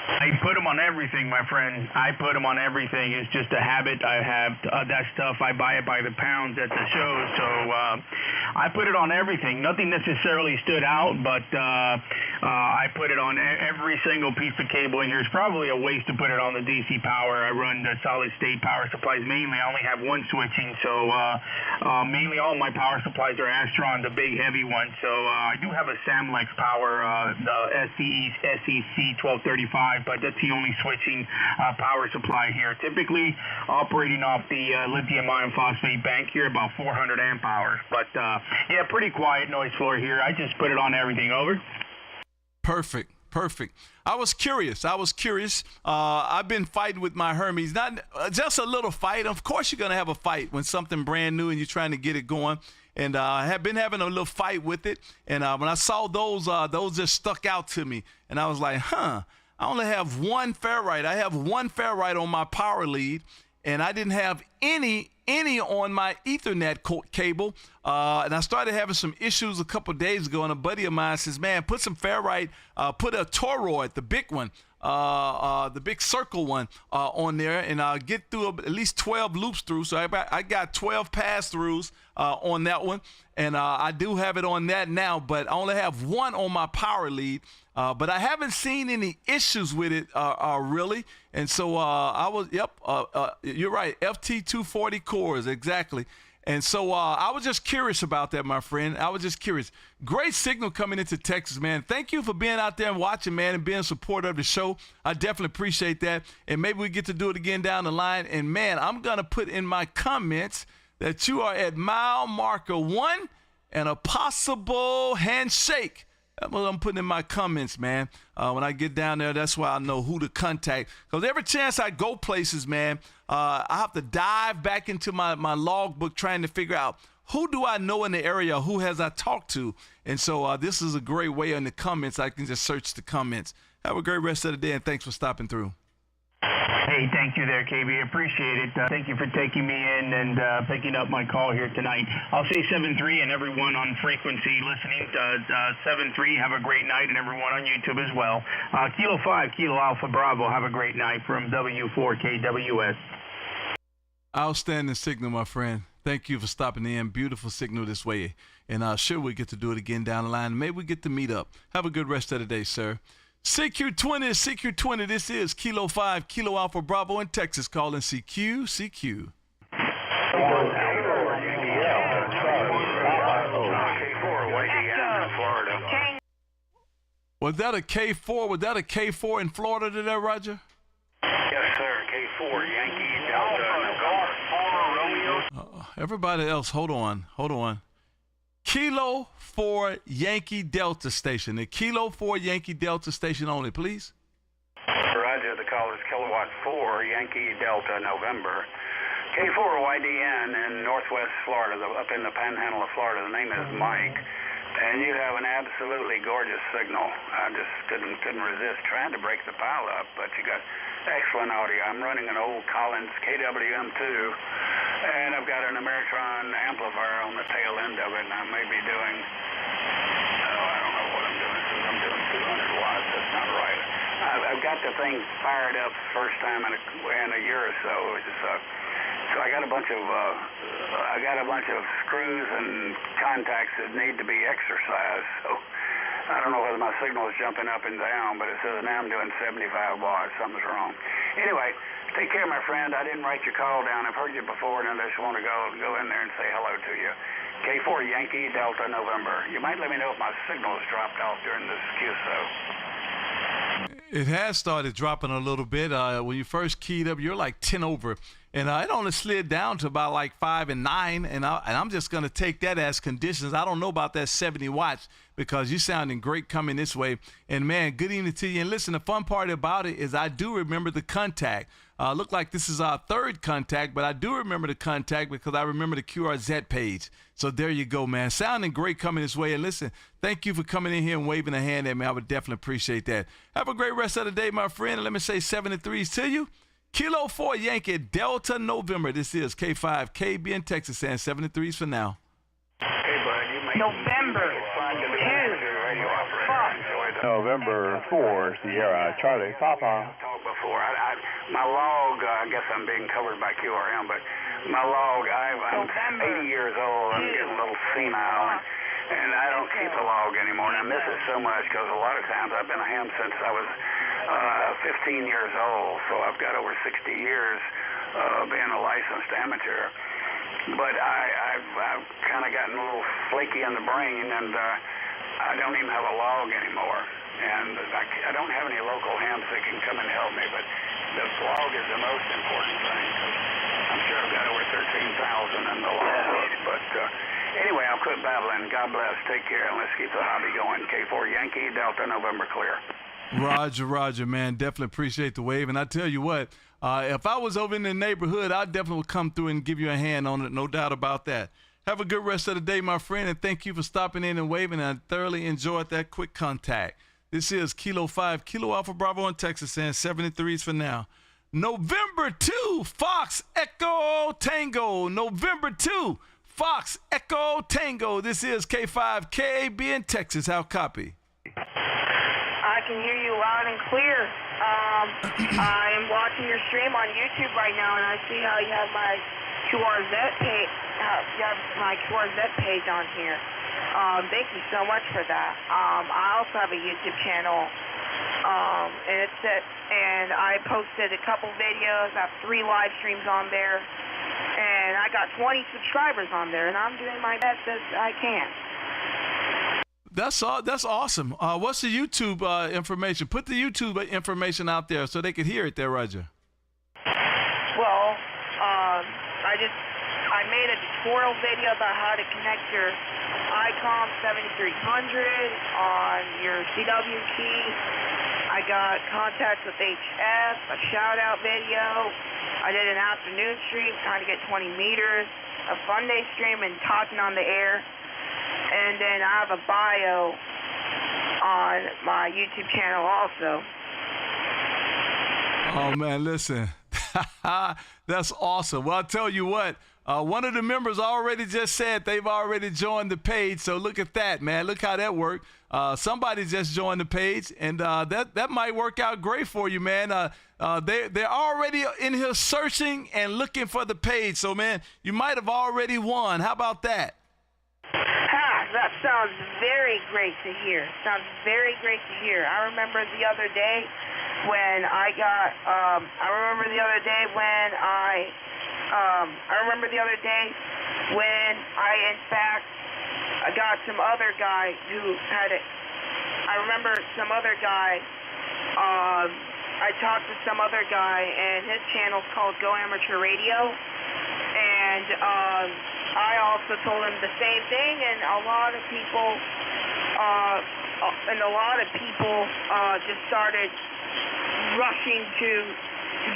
I put them on everything, my friend. I put them on everything. It's just a habit. I have that stuff. I buy it by the pounds at the shows, so I put it on everything. Nothing necessarily stood out, but I put it on every single piece of cable in here. It's probably a waste to put it on the DC power. I run the solid-state power supplies mainly. I only have one switching, so mainly all my power supplies are Astron, the big heavy one. So I do have a Samlex power, the SEC 1235, but that's the only switching power supply here. Typically operating off the lithium iron phosphate bank here, about 400 amp hours. But yeah, pretty quiet noise floor here. I just put it on everything, over. Perfect. I was curious. I've been fighting with my Hermes, not just a little fight. Of course, you're gonna have a fight when something brand new and you're trying to get it going. And I have been having a little fight with it. And when I saw those just stuck out to me, and I was like, I only have one ferrite. I have one ferrite on my power lead, and I didn't have any on my Ethernet cable. And I started having some issues a couple of days ago, and a buddy of mine says, man, put some ferrite, put a toroid, the big one, the big circle one on there, and I'll get through at least 12 loops through. So I got 12 pass-throughs on that one, and I do have it on that now, but I only have one on my power lead. But I haven't seen any issues with it really, and so I was you're right, FT240 cores, exactly. And so I was just curious about that, my friend. I was just curious. Great signal coming into Texas, man. Thank you for being out there and watching, man, and being supportive of the show. I definitely appreciate that. And maybe we get to do it again down the line. And, man, I'm going to put in my comments that you are at mile marker 1 and a possible handshake. That's what I'm putting in my comments, man. When I get down there, that's why I know who to contact. Because every chance I go places, man, I have to dive back into my logbook trying to figure out who do I know in the area, who has I talked to. And so this is a great way in the comments. I can just search the comments. Have a great rest of the day, and thanks for stopping through. Hey, thank you there, KB. Appreciate it. Thank you for taking me in and picking up my call here tonight. I'll say 7-3 and everyone on frequency listening. 7-3, have a great night, and everyone on YouTube as well. Kilo 5, Kilo Alpha Bravo, have a great night from W4KWS. Outstanding signal, my friend. Thank you for stopping in. Beautiful signal this way. And sure, we get to do it again down the line. Maybe we get to meet up. Have a good rest of the day, sir. CQ20, CQ20, this is Kilo 5, Kilo Alpha Bravo in Texas, calling CQ. Was that a K4? Was that a K4 in Florida today, Roger? Yes, sir. K4, Yankee Delta. Everybody else, hold on. Kilo 4 Yankee Delta station. The Kilo 4 Yankee Delta station only, please. Roger, the call is Kilowatt 4 Yankee Delta November. K4YDN in northwest Florida, up in the panhandle of Florida. The name is Mike. And you have an absolutely gorgeous signal. I just couldn't resist trying to break the pile up, but you got excellent audio. I'm running an old Collins KWM2, and I've got an Ameritron amplifier on the tail end of it, and I may be doing, I don't know what I'm doing, since I'm doing 200 watts. That's not right. I've got the thing fired up first time in a year or so. So I got a bunch of screws and contacts that need to be exercised. So I don't know whether my signal is jumping up and down, but it says now I'm doing 75 watts. Something's wrong. Anyway, take care, my friend. I didn't write your call down. I've heard you before, and I just want to go in there and say hello to you. K4 Yankee Delta November. You might let me know if my signal has dropped off during this QSO. It has started dropping a little bit. When you first keyed up, you're like 10 over. And it only slid down to about like 5 and 9. And I'm just going to take that as conditions. I don't know about that 70 watts because you sounding great coming this way. And, man, good evening to you. And, listen, the fun part about it is I do remember the contact. Look like this is our third contact, but I do remember the contact because I remember the QRZ page. So there you go, man. Sounding great coming this way. And listen, thank you for coming in here and waving a hand at me. I would definitely appreciate that. Have a great rest of the day, my friend. And let me say 7-3s to you. Kilo 4 Yankee Delta November. This is K5 KB in Texas, and 7-3s for now. Hey, bud, you may November 2. November 4 Sierra Charlie Papa. Talked before. My log, I guess I'm being covered by QRM, but my log, I'm 80 years old. I'm getting a little senile, and I don't keep a log anymore. And I miss it so much because a lot of times I've been a ham since I was 15 years old, so I've got over 60 years being a licensed amateur. But I've kind of gotten a little flaky in the brain, and I don't even have a log anymore. And I don't have any local hams that can come and help me, but the log is the most important thing. I'm sure I've got over 13,000 in the log. But anyway, I'll quit babbling. God bless. Take care, and let's keep the hobby going. K4 Yankee Delta November clear. Roger, man. Definitely appreciate the wave. And I tell you what, if I was over in the neighborhood, I definitely would come through and give you a hand on it. No doubt about that. Have a good rest of the day, my friend, and thank you for stopping in and waving. I thoroughly enjoyed that quick contact. This is Kilo 5, Kilo Alpha Bravo in Texas, and 73s for now. November 2, Fox Echo Tango. November 2, Fox Echo Tango. This is K5 KAB in Texas. How copy? I can hear you loud and clear. I'm watching your stream on YouTube right now, and I see how you have my QRZ page. You have my QRZ page on here. Thank you so much for that. I also have a YouTube channel, and I posted a couple videos. I have 3 live streams on there, and I got 20 subscribers on there, and I'm doing my best as I can. That's awesome. What's the YouTube information? Put the YouTube information out there so they could hear it there, Roger. Well, I made a tutorial video about how to connect your ICOM 7300 on your CW key. I got contacts with HF, a shout-out video. I did an afternoon stream trying to get 20 meters, a fun day stream, and talking on the air. And then I have a bio on my YouTube channel also. Oh, man, listen. That's awesome. Well, I'll tell you what. One of the members already just said they've already joined the page. So look at that, man. Look how that worked. Somebody just joined the page, and that might work out great for you, man. They're already in here searching and looking for the page. So, man, you might have already won. How about that? That sounds very great to hear. Sounds very great to hear. I remember the other day when I got, I remember the other day when in fact, I got some other guy who had it. I remember some other guy, I talked to some other guy, and his channel's called Go Amateur Radio, and, I also told him the same thing, and a lot of people just started rushing to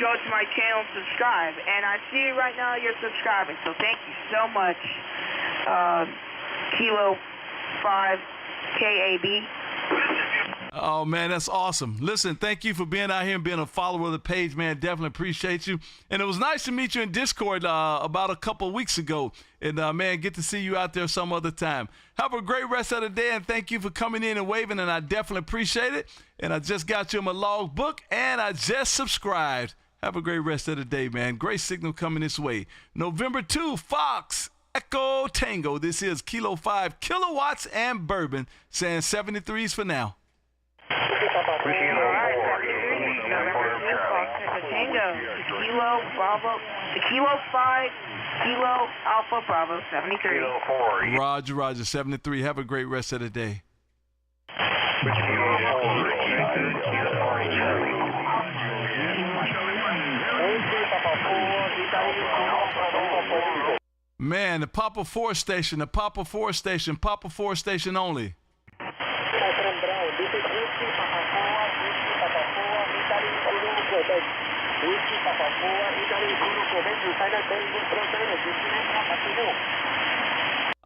go to my channel and subscribe. And I see right now you're subscribing, so thank you so much, Kilo 5 KAB. Oh, man, that's awesome. Listen, thank you for being out here and being a follower of the page, man. Definitely appreciate you. And it was nice to meet you in Discord about a couple of weeks ago. And, man, get to see you out there some other time. Have a great rest of the day, and thank you for coming in and waving, and I definitely appreciate it. And I just got you in my logbook, and I just subscribed. Have a great rest of the day, man. Great signal coming this way. November 2, Fox Echo Tango. This is Kilo 5 Kilowatts and Bourbon, saying 73s for now. Kilo 5 Kilo Alpha Bravo 73. Kilo 4. Roger, 73. Have a great rest of the day. Man, the Papa 4 station, Papa 4 station only.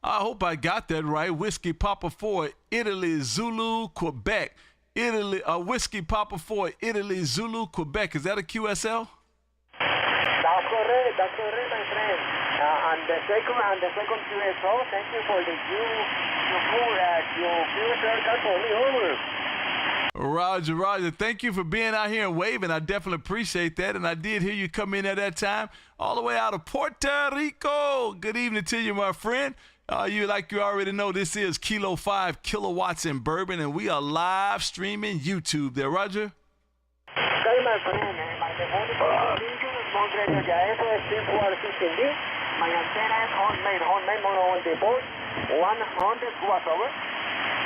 I hope I got that right. Whiskey Papa 4, Italy, Zulu, Quebec. Whiskey Papa 4, Italy, Zulu, Quebec. Is that a QSL? That's correct, my friend. And the second QSO, thank you for the QSO got for me over. Roger. Thank you for being out here and waving. I definitely appreciate that. And I did hear you come in at that time, all the way out of Puerto Rico. Good evening to you, my friend. You already know, this is Kilo 5 Kilowatts and Bourbon, and we are live streaming YouTube there, Roger. Okay, my friend. My telephone is Montreal, eso es 415D. My antenna is homemade mono on the board, 100 crossover.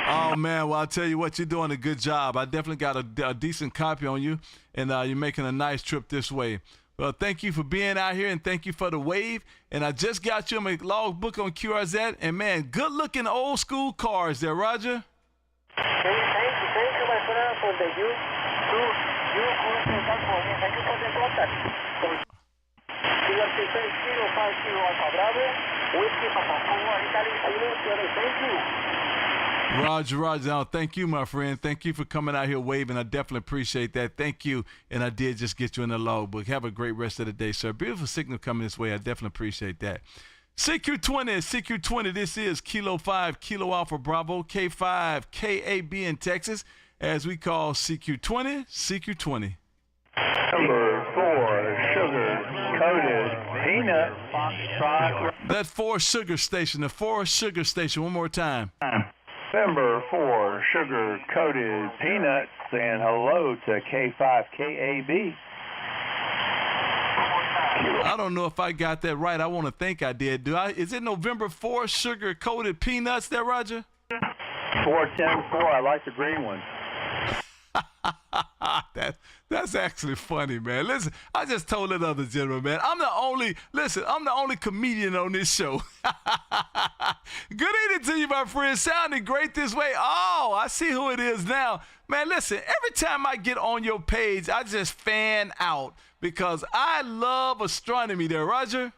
Oh, man, well, I'll tell you what, you're doing a good job. I definitely got a decent copy on you, and you're making a nice trip this way. Well, thank you for being out here, and thank you for the wave. And I just got you my logbook on QRZ, and, man, good-looking old-school cars there, Roger. Thank you, my friend, for the you contact for me. Thank you for the contact. Kilo 5 Kilo Alpha Bravo, Whiskey Papa 4, Italy, thank you. Roger. Thank you, my friend. Thank you for coming out here waving. I definitely appreciate that. Thank you. And I did just get you in the logbook. Have a great rest of the day, sir. Beautiful signal coming this way. I definitely appreciate that. CQ20. This is Kilo 5 Kilo Alpha Bravo, K5 KAB in Texas. as we call CQ20, CQ20. Number 4, sugar-coated peanut foxtrot. That 4 sugar station, the 4 sugar station, one more time. Number 4, sugar-coated peanuts, and hello to K5KAB. I don't know if I got that right. I want to think I did. Is it November 4 sugar-coated peanuts there, Roger? 4104, I like the green one. That's actually funny, man. Listen, I just told that other gentleman, man, I'm the only comedian on this show. Good evening to you, my friend. Sounding great this way. Oh, I see who it is now. Man, listen, every time I get on your page, I just fan out because I love astronomy there, Roger.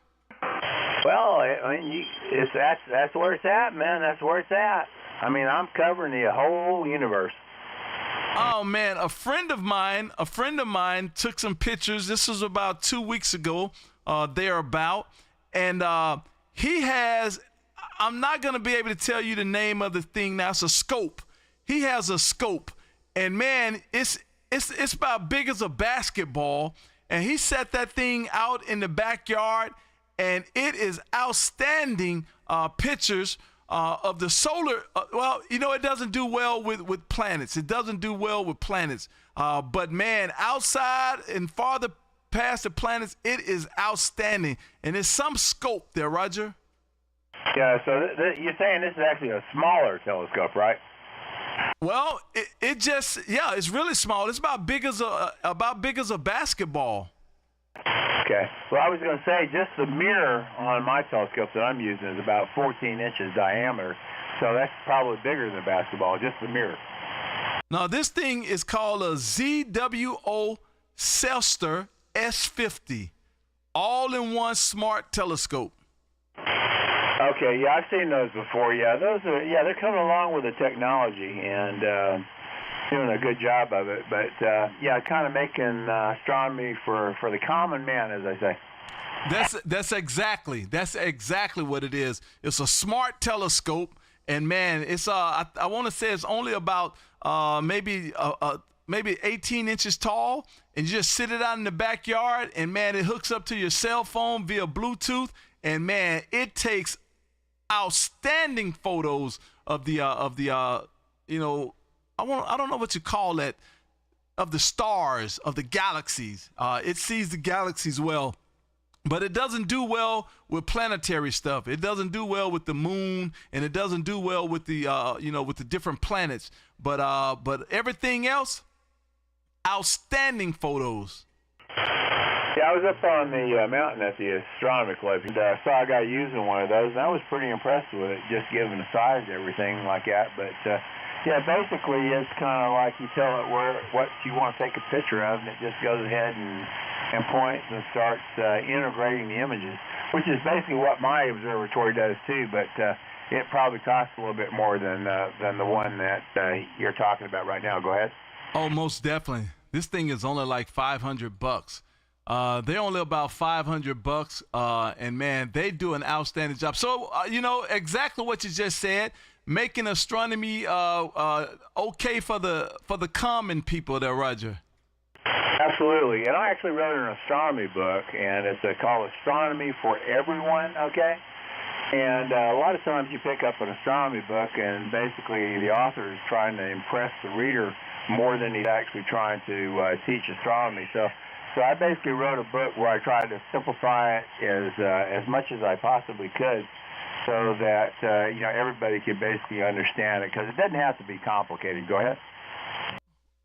Well, I mean, that's where it's at, man. That's where it's at. I mean, I'm covering the whole universe. Oh man, a friend of mine took some pictures. This was about 2 weeks ago, thereabout, and he has. I'm not gonna be able to tell you the name of the thing now. It's a scope. He has a scope, and man, it's about big as a basketball. And he set that thing out in the backyard, and it is outstanding pictures. Of the solar, well, you know, it doesn't do well with planets. It doesn't do well with planets. But man, outside and farther past the planets, it is outstanding. And there's some scope there, Roger. Yeah, so you're saying this is actually a smaller telescope, right? Well, it's really small. It's about big as a basketball. Okay. Well, I was going to say just the mirror on my telescope that I'm using is about 14 inches diameter, so that's probably bigger than a basketball, just the mirror. Now, this thing is called a ZWO Celster S50, all-in-one smart telescope. Okay, yeah, I've seen those before. Yeah, they're coming along with the technology and doing a good job of it. But kind of making astronomy for the common man, as I say. That's exactly what it is. It's a smart telescope, and man, it's I want to say it's only about maybe 18 inches tall, and you just sit it out in the backyard, and man, it hooks up to your cell phone via Bluetooth, and man, it takes outstanding photos of the I don't know what you call that, of the stars, of the galaxies. It sees the galaxies well, but it doesn't do well with planetary stuff. It doesn't do well with the moon, and it doesn't do well with the with the different planets. But everything else, outstanding photos. Yeah, I was up on the mountain at the Astronomy Club, and saw a guy using one of those, and I was pretty impressed with it, just given the size and everything like that. But yeah, basically it's kind of like you tell it what you want to take a picture of, and it just goes ahead and points and starts integrating the images, which is basically what my observatory does too. But it probably costs a little bit more than the one that you're talking about right now. Go ahead. Oh, most definitely. This thing is only like $500. They're only about $500, and man, they do an outstanding job. So exactly what you just said, making astronomy okay for the common people there, Roger. Absolutely, and I actually wrote an astronomy book, and it's called Astronomy for Everyone. Okay, and a lot of times you pick up an astronomy book, and basically the author is trying to impress the reader more than he's actually trying to teach astronomy. So I basically wrote a book where I tried to simplify it as much as I possibly could, so that everybody could basically understand it, because it doesn't have to be complicated. Go ahead.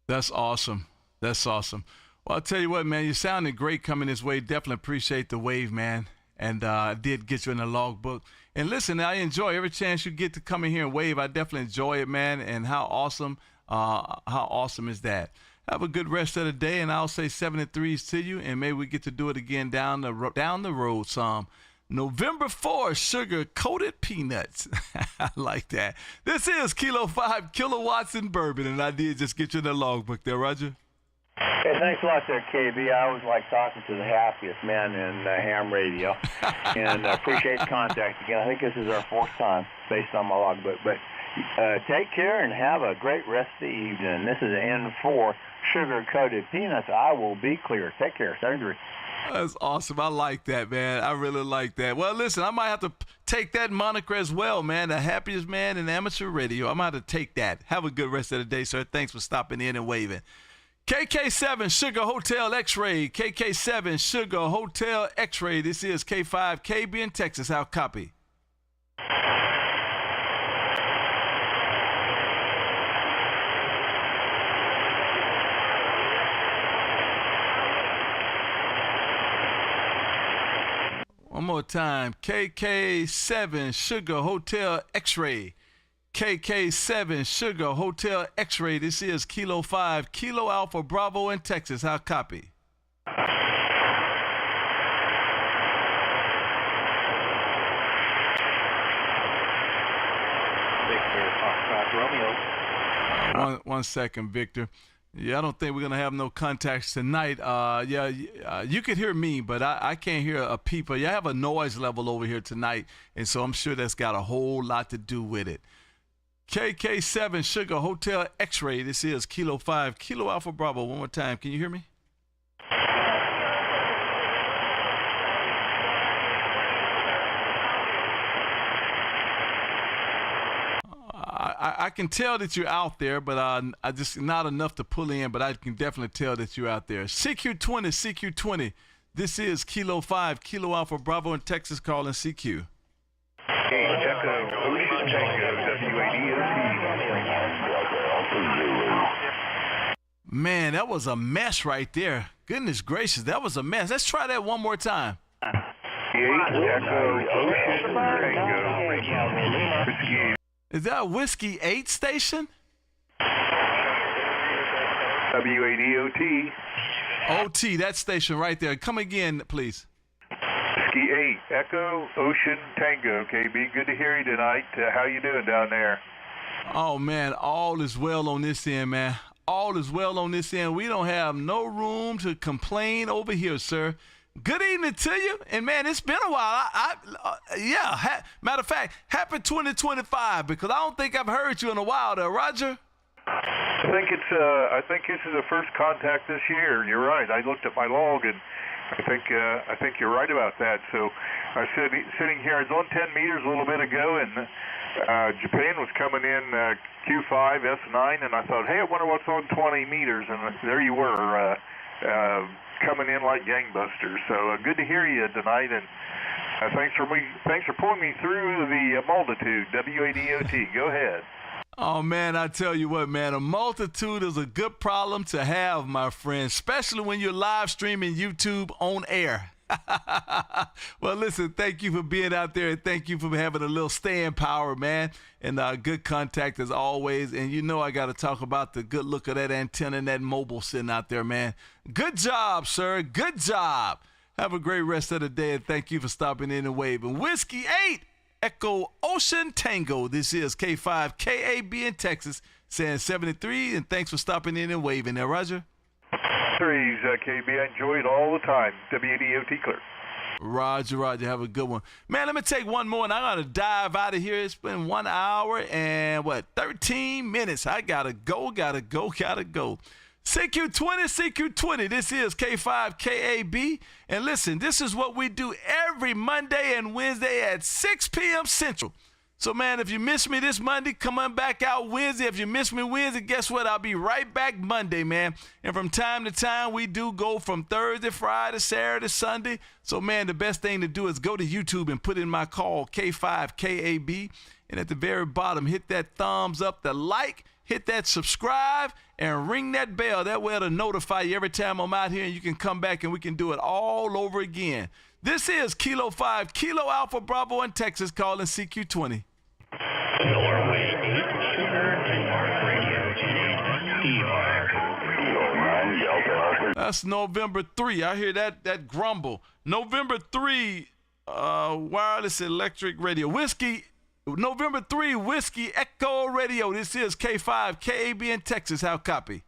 That's awesome. That's awesome. Well, I'll tell you what, man, you sounded great coming this way. Definitely appreciate the wave, man. And I did get you in the logbook. And listen, I enjoy every chance you get to come in here and wave. I definitely enjoy it, man. And how awesome is that? Have a good rest of the day, and I'll say 73s to you, and maybe we get to do it again down the road some. November 4, sugar-coated peanuts. I like that. This is Kilo 5 Kilowatts and Bourbon, and I did just get you in the logbook there, Roger. Hey, thanks a lot there, KB. I always like talking to the happiest man in ham radio, and appreciate the contact again. I think this is our fourth time based on my logbook, but Take care and have a great rest of the evening. This is N4 Sugar-Coated Peanuts. I will be clear. Take care. Surgery. That's awesome. I like that, man. I really like that. Well, listen, I might have to take that moniker as well, man. The happiest man in amateur radio. I might have to take that. Have a good rest of the day, sir. Thanks for stopping in and waving. KK7 Sugar Hotel X-Ray. KK7 Sugar Hotel X-Ray. This is K5 KB in Texas. How copy? One more time. KK7 Sugar Hotel X-Ray. KK7 Sugar Hotel X-Ray. This is Kilo 5 Kilo Alpha Bravo in Texas. How copy? Victor, Foxtrot Romeo. One second, Victor. Yeah, I don't think we're going to have no contacts tonight. You could hear me, but I can't hear a people. You have a noise level over here tonight, and so I'm sure that's got a whole lot to do with it. KK7 Sugar Hotel X-Ray. This is Kilo 5 Kilo Alpha Bravo. One more time. Can you hear me? I can tell that you're out there, but I just not enough to pull in, but I can definitely tell that you're out there. CQ20, CQ20. This is Kilo 5 Kilo Alpha Bravo in Texas calling CQ. Man, that was a mess right there. Goodness gracious, that was a mess. Let's try that one more time. Is that a Whiskey 8 station? W8EOT. OT, that station right there. Come again, please. Whiskey 8, Echo Ocean Tango, KB. Good to hear you tonight. How you doing down there? Oh, man, all is well on this end, man. All is well on this end. We don't have no room to complain over here, sir. Good evening to you. And, man, it's been a while. Matter of fact, happy 2025, because I don't think I've heard you in a while there, Roger. I think this is the first contact this year. You're right. I looked at my log, and I think you're right about that. So I was sitting here. I was on 10 meters a little bit ago, and Japan was coming in Q5 S9, and I thought, hey, I wonder what's on 20 meters, and there you were. Coming in like gangbusters. So good to hear you tonight, and thanks for pulling me through the multitude. W8EOT. Go ahead. Oh, man, I tell you what, man, a multitude is a good problem to have, my friend, especially when you're live streaming YouTube on air. Well, listen, thank you for being out there, and thank you for having a little staying power, man, and good contact as always. And you know I got to talk about the good look of that antenna and that mobile sitting out there, man. Good job, sir. Good job. Have a great rest of the day, and thank you for stopping in and waving. Whiskey 8, Echo Ocean Tango. This is K5 KAB in Texas, saying 73, and thanks for stopping in and waving there, Roger. Threes, KB. I enjoy it all the time. W8EOT clear. Roger. Have a good one. Man, let me take one more, and I got to dive out of here. It's been 1 hour and, 13 minutes. I got to go. CQ20. This is K5 KAB. And listen, this is what we do every Monday and Wednesday at 6 p.m. Central. So, man, if you miss me this Monday, come on back out Wednesday. If you miss me Wednesday, guess what? I'll be right back Monday, man. And from time to time, we do go from Thursday, Friday, Saturday, Sunday. So, man, the best thing to do is go to YouTube and put in my call, K5 KAB. And at the very bottom, hit that thumbs up, the like, hit that subscribe, and ring that bell. That way it'll notify you every time I'm out here, and you can come back and we can do it all over again. This is Kilo 5 Kilo Alpha Bravo in Texas calling CQ20. That's November 3. I hear that grumble. November 3, wireless electric radio. November 3, Whiskey Echo Radio. This is K5 KAB in Texas. How copy?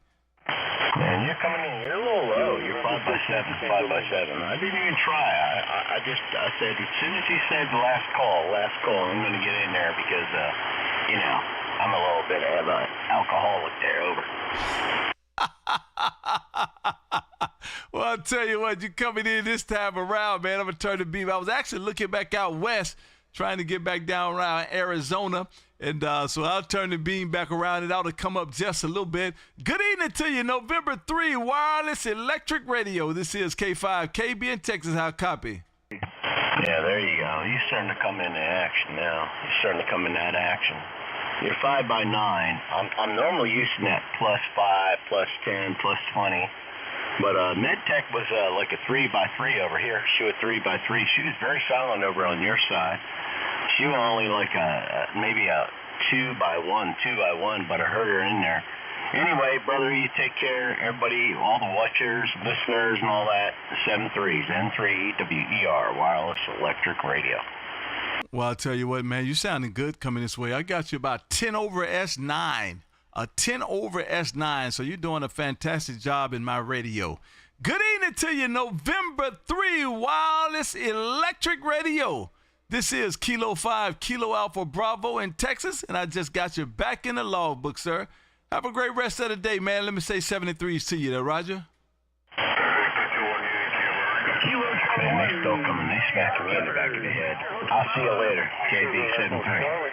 Man, you're coming in. You're a little low. You're 5x7. I didn't even try. I said, as soon as he said last call, I'm going to get in there because, I'm a little bit of an alcoholic there, over. Well, I'll tell you what, you coming in this time around, man, I'm going to turn the beam. I was actually looking back out west, trying to get back down around Arizona. And so I'll turn the beam back around. It ought to come up just a little bit. Good evening to you. November 3, Wireless Electric Radio. This is K5KB in Texas. How copy? Yeah, there you go. You're starting to come into action now. You're starting to come into that action. You're 5 by 9. I'm normally using that +5, +10, +20. But MedTech was like a 3 by 3 over here. She was 3 by 3. She was very silent over on your side. She was only like maybe a 2 by 1, but I heard her in there. Anyway, brother, you take care. Everybody, all the watchers, listeners, and all that. 7.3s, N3WER, Wireless Electric Radio. Well, I'll tell you what, man, you sounding good coming this way. I got you about 10 over S9. A 10 over S9, so you're doing a fantastic job in my radio. Good evening to you, November 3, Wireless Electric Radio. This is Kilo 5, Kilo Alpha Bravo in Texas, and I just got you back in the logbook, sir. Have a great rest of the day, man. Let me say 73s to you there, Roger. Man, they still coming. They smack me in the back of the head. I'll see you later, KB73.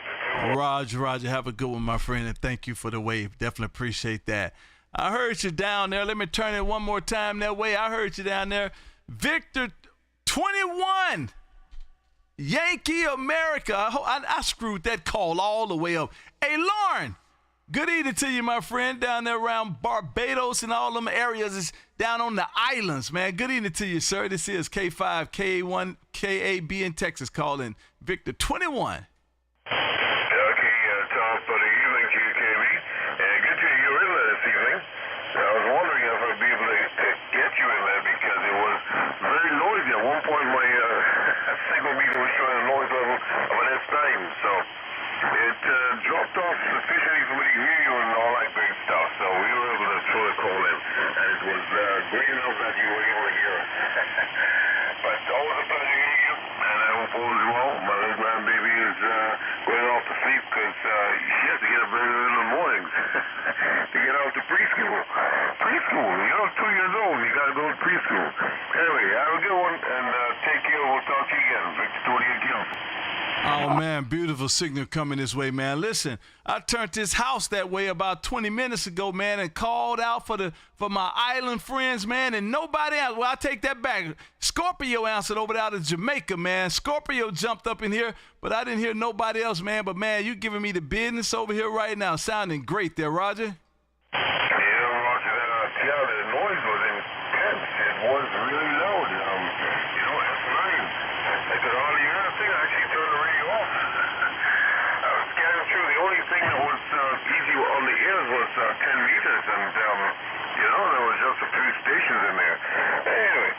Roger, have a good one, my friend, and thank you for the wave. Definitely appreciate that. I heard you down there. Let me turn it one more time that way. I heard you down there. Victor 21, Yankee America. I screwed that call all the way up. Hey, Lauren, good evening to you, my friend, down there around Barbados and all them areas. It's down on the islands, man. Good evening to you, sir. This is K5, K1, KAB in Texas calling Victor 21. I was wondering if I'd be able to get you in there because it was very noisy. At one point, my signal meter was showing a noise level of an S9, so it dropped off sufficiently for me to hear you and all that great stuff. So we were able to throw a call in, and it was great enough that you were able to hear us. But always a pleasure hearing you, and I hope all is well. My little grandbaby is going off to sleep because she has to get up very early in the mornings to get out to preschool. Preschool, you're 2 years old, you got to go to preschool. Anyway, have a good one, and take care. We'll talk to you again. Victor 28 Kill. Oh, man, beautiful signal coming this way, man. Listen, I turned this house that way about 20 minutes ago, man, and called out for my island friends, man, and nobody else. Well, I take that back. Scorpio answered over out of Jamaica, man. Scorpio jumped up in here, but I didn't hear nobody else, man. But, man, you giving me the business over here right now. Sounding great there, Roger. Yeah, Roger, the noise was intense. It was really loud. S9. I could hardly hear a thing. I actually turned the radio off. I was scanning through. The only thing that was easy on the ears was 10 meters, and there was just a few stations in there. Anyway,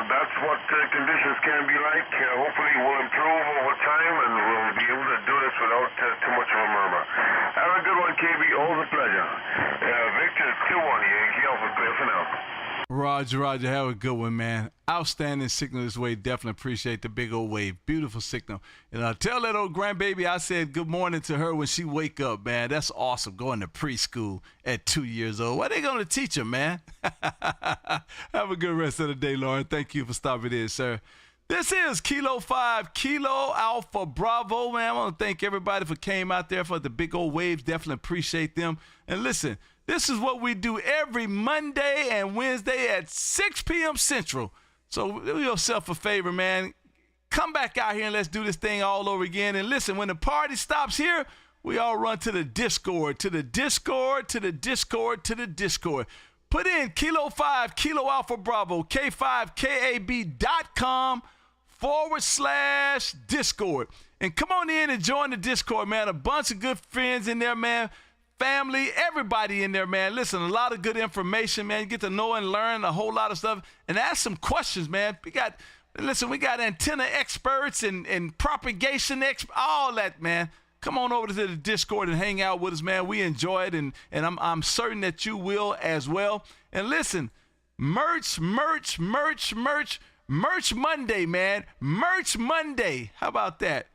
that's what conditions can be like. Hopefully we'll improve over time, and we'll be able to do this without too much of a murmur. Have a good one, KB. Always a pleasure. Victor 2-1, Yankee Alpha, clear for now. Roger, have a good one, man. Outstanding signal this way. Definitely appreciate the big old wave. Beautiful signal. And I'll tell that old grandbaby I said good morning to her when she wake up, man. That's awesome, going to preschool at 2 years old. What are they going to teach her, man? Have a good rest of the day, Lauren. Thank you for stopping in, sir. This is Kilo 5, Kilo Alpha Bravo, man. I want to thank everybody for came out there for the big old waves. Definitely appreciate them. And listen, this is what we do every Monday and Wednesday at 6 p.m. Central. So do yourself a favor, man. Come back out here and let's do this thing all over again. And listen, when the party stops here, we all run to the Discord, to the Discord, to the Discord, to the Discord. Put in Kilo 5, Kilo Alpha Bravo, K5KAB.com/Discord. And come on in and join the Discord, man. A bunch of good friends in there, man. Family, everybody in there, man. Listen, a lot of good information, man. You get to know and learn a whole lot of stuff and ask some questions, man. We got antenna experts and propagation experts, all that, man. Come on over to the Discord and hang out with us, man. We enjoy it, and I'm certain that you will as well. And listen, merch Monday, man. Merch Monday. How about that?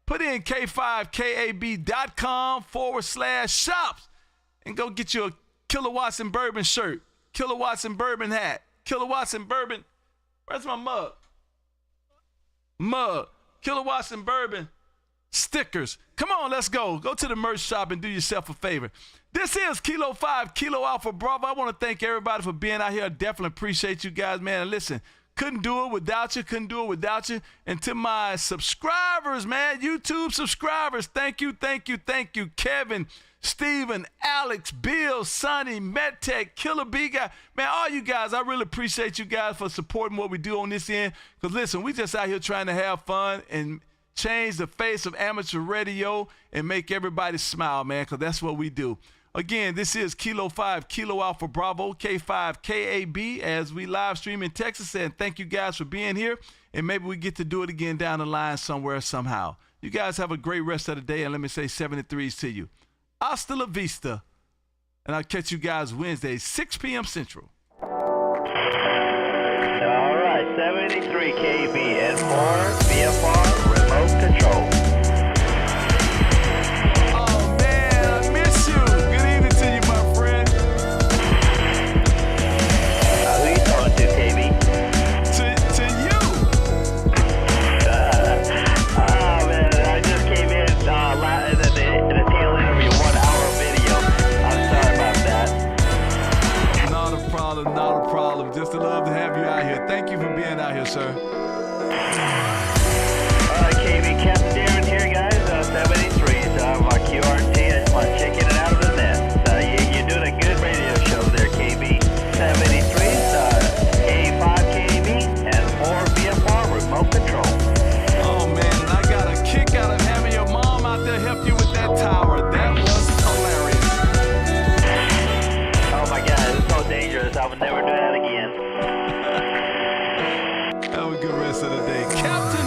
put in K5KAB.com/shops and go get you a Kilowatts and Bourbon shirt, Kilowatts and Bourbon hat, Kilowatts and Bourbon. Where's my mug? Kilowatts and Bourbon stickers. Come on, let's go. Go to the merch shop and do yourself a favor. This is Kilo 5, Kilo Alpha Bravo. I want to thank everybody for being out here. I definitely appreciate you guys, man. And listen, couldn't do it without you. And to my subscribers, man, YouTube subscribers, thank you. Kevin, Steven, Alex, Bill, Sonny, MedTech, Killer B guy. Man, all you guys, I really appreciate you guys for supporting what we do on this end. Because listen, we just out here trying to have fun and change the face of amateur radio and make everybody smile, man, because that's what we do. Again, this is Kilo 5, Kilo Alpha Bravo, K5 KAB, as we live stream in Texas. And thank you guys for being here. And maybe we get to do it again down the line somewhere, somehow. You guys have a great rest of the day. And let me say 73s to you. Hasta la vista. And I'll catch you guys Wednesday, 6 p.m. Central. All right, 73 KB and 4 VFR remote control. Oh, man, I miss you. Good evening to you, my friend. Who you talking to, KB? To you. Oh, man, I just came in in the tail end of your 1 hour video. I'm sorry about that. Not a problem. Just a love to have you out here. Thank you for being out here, sir. All right, KB, Captain Darren here, guys. 73s, my QRT. I just want to check in and out of the net. You're doing a good radio show there, KB. 73s, K5 KB, and 4 VFR remote control. Oh, man, and I got a kick out of having your mom out there help you with that tower. That was hilarious. Oh, my God, it's so dangerous. I would never do that again. Have a good rest of the day. Captain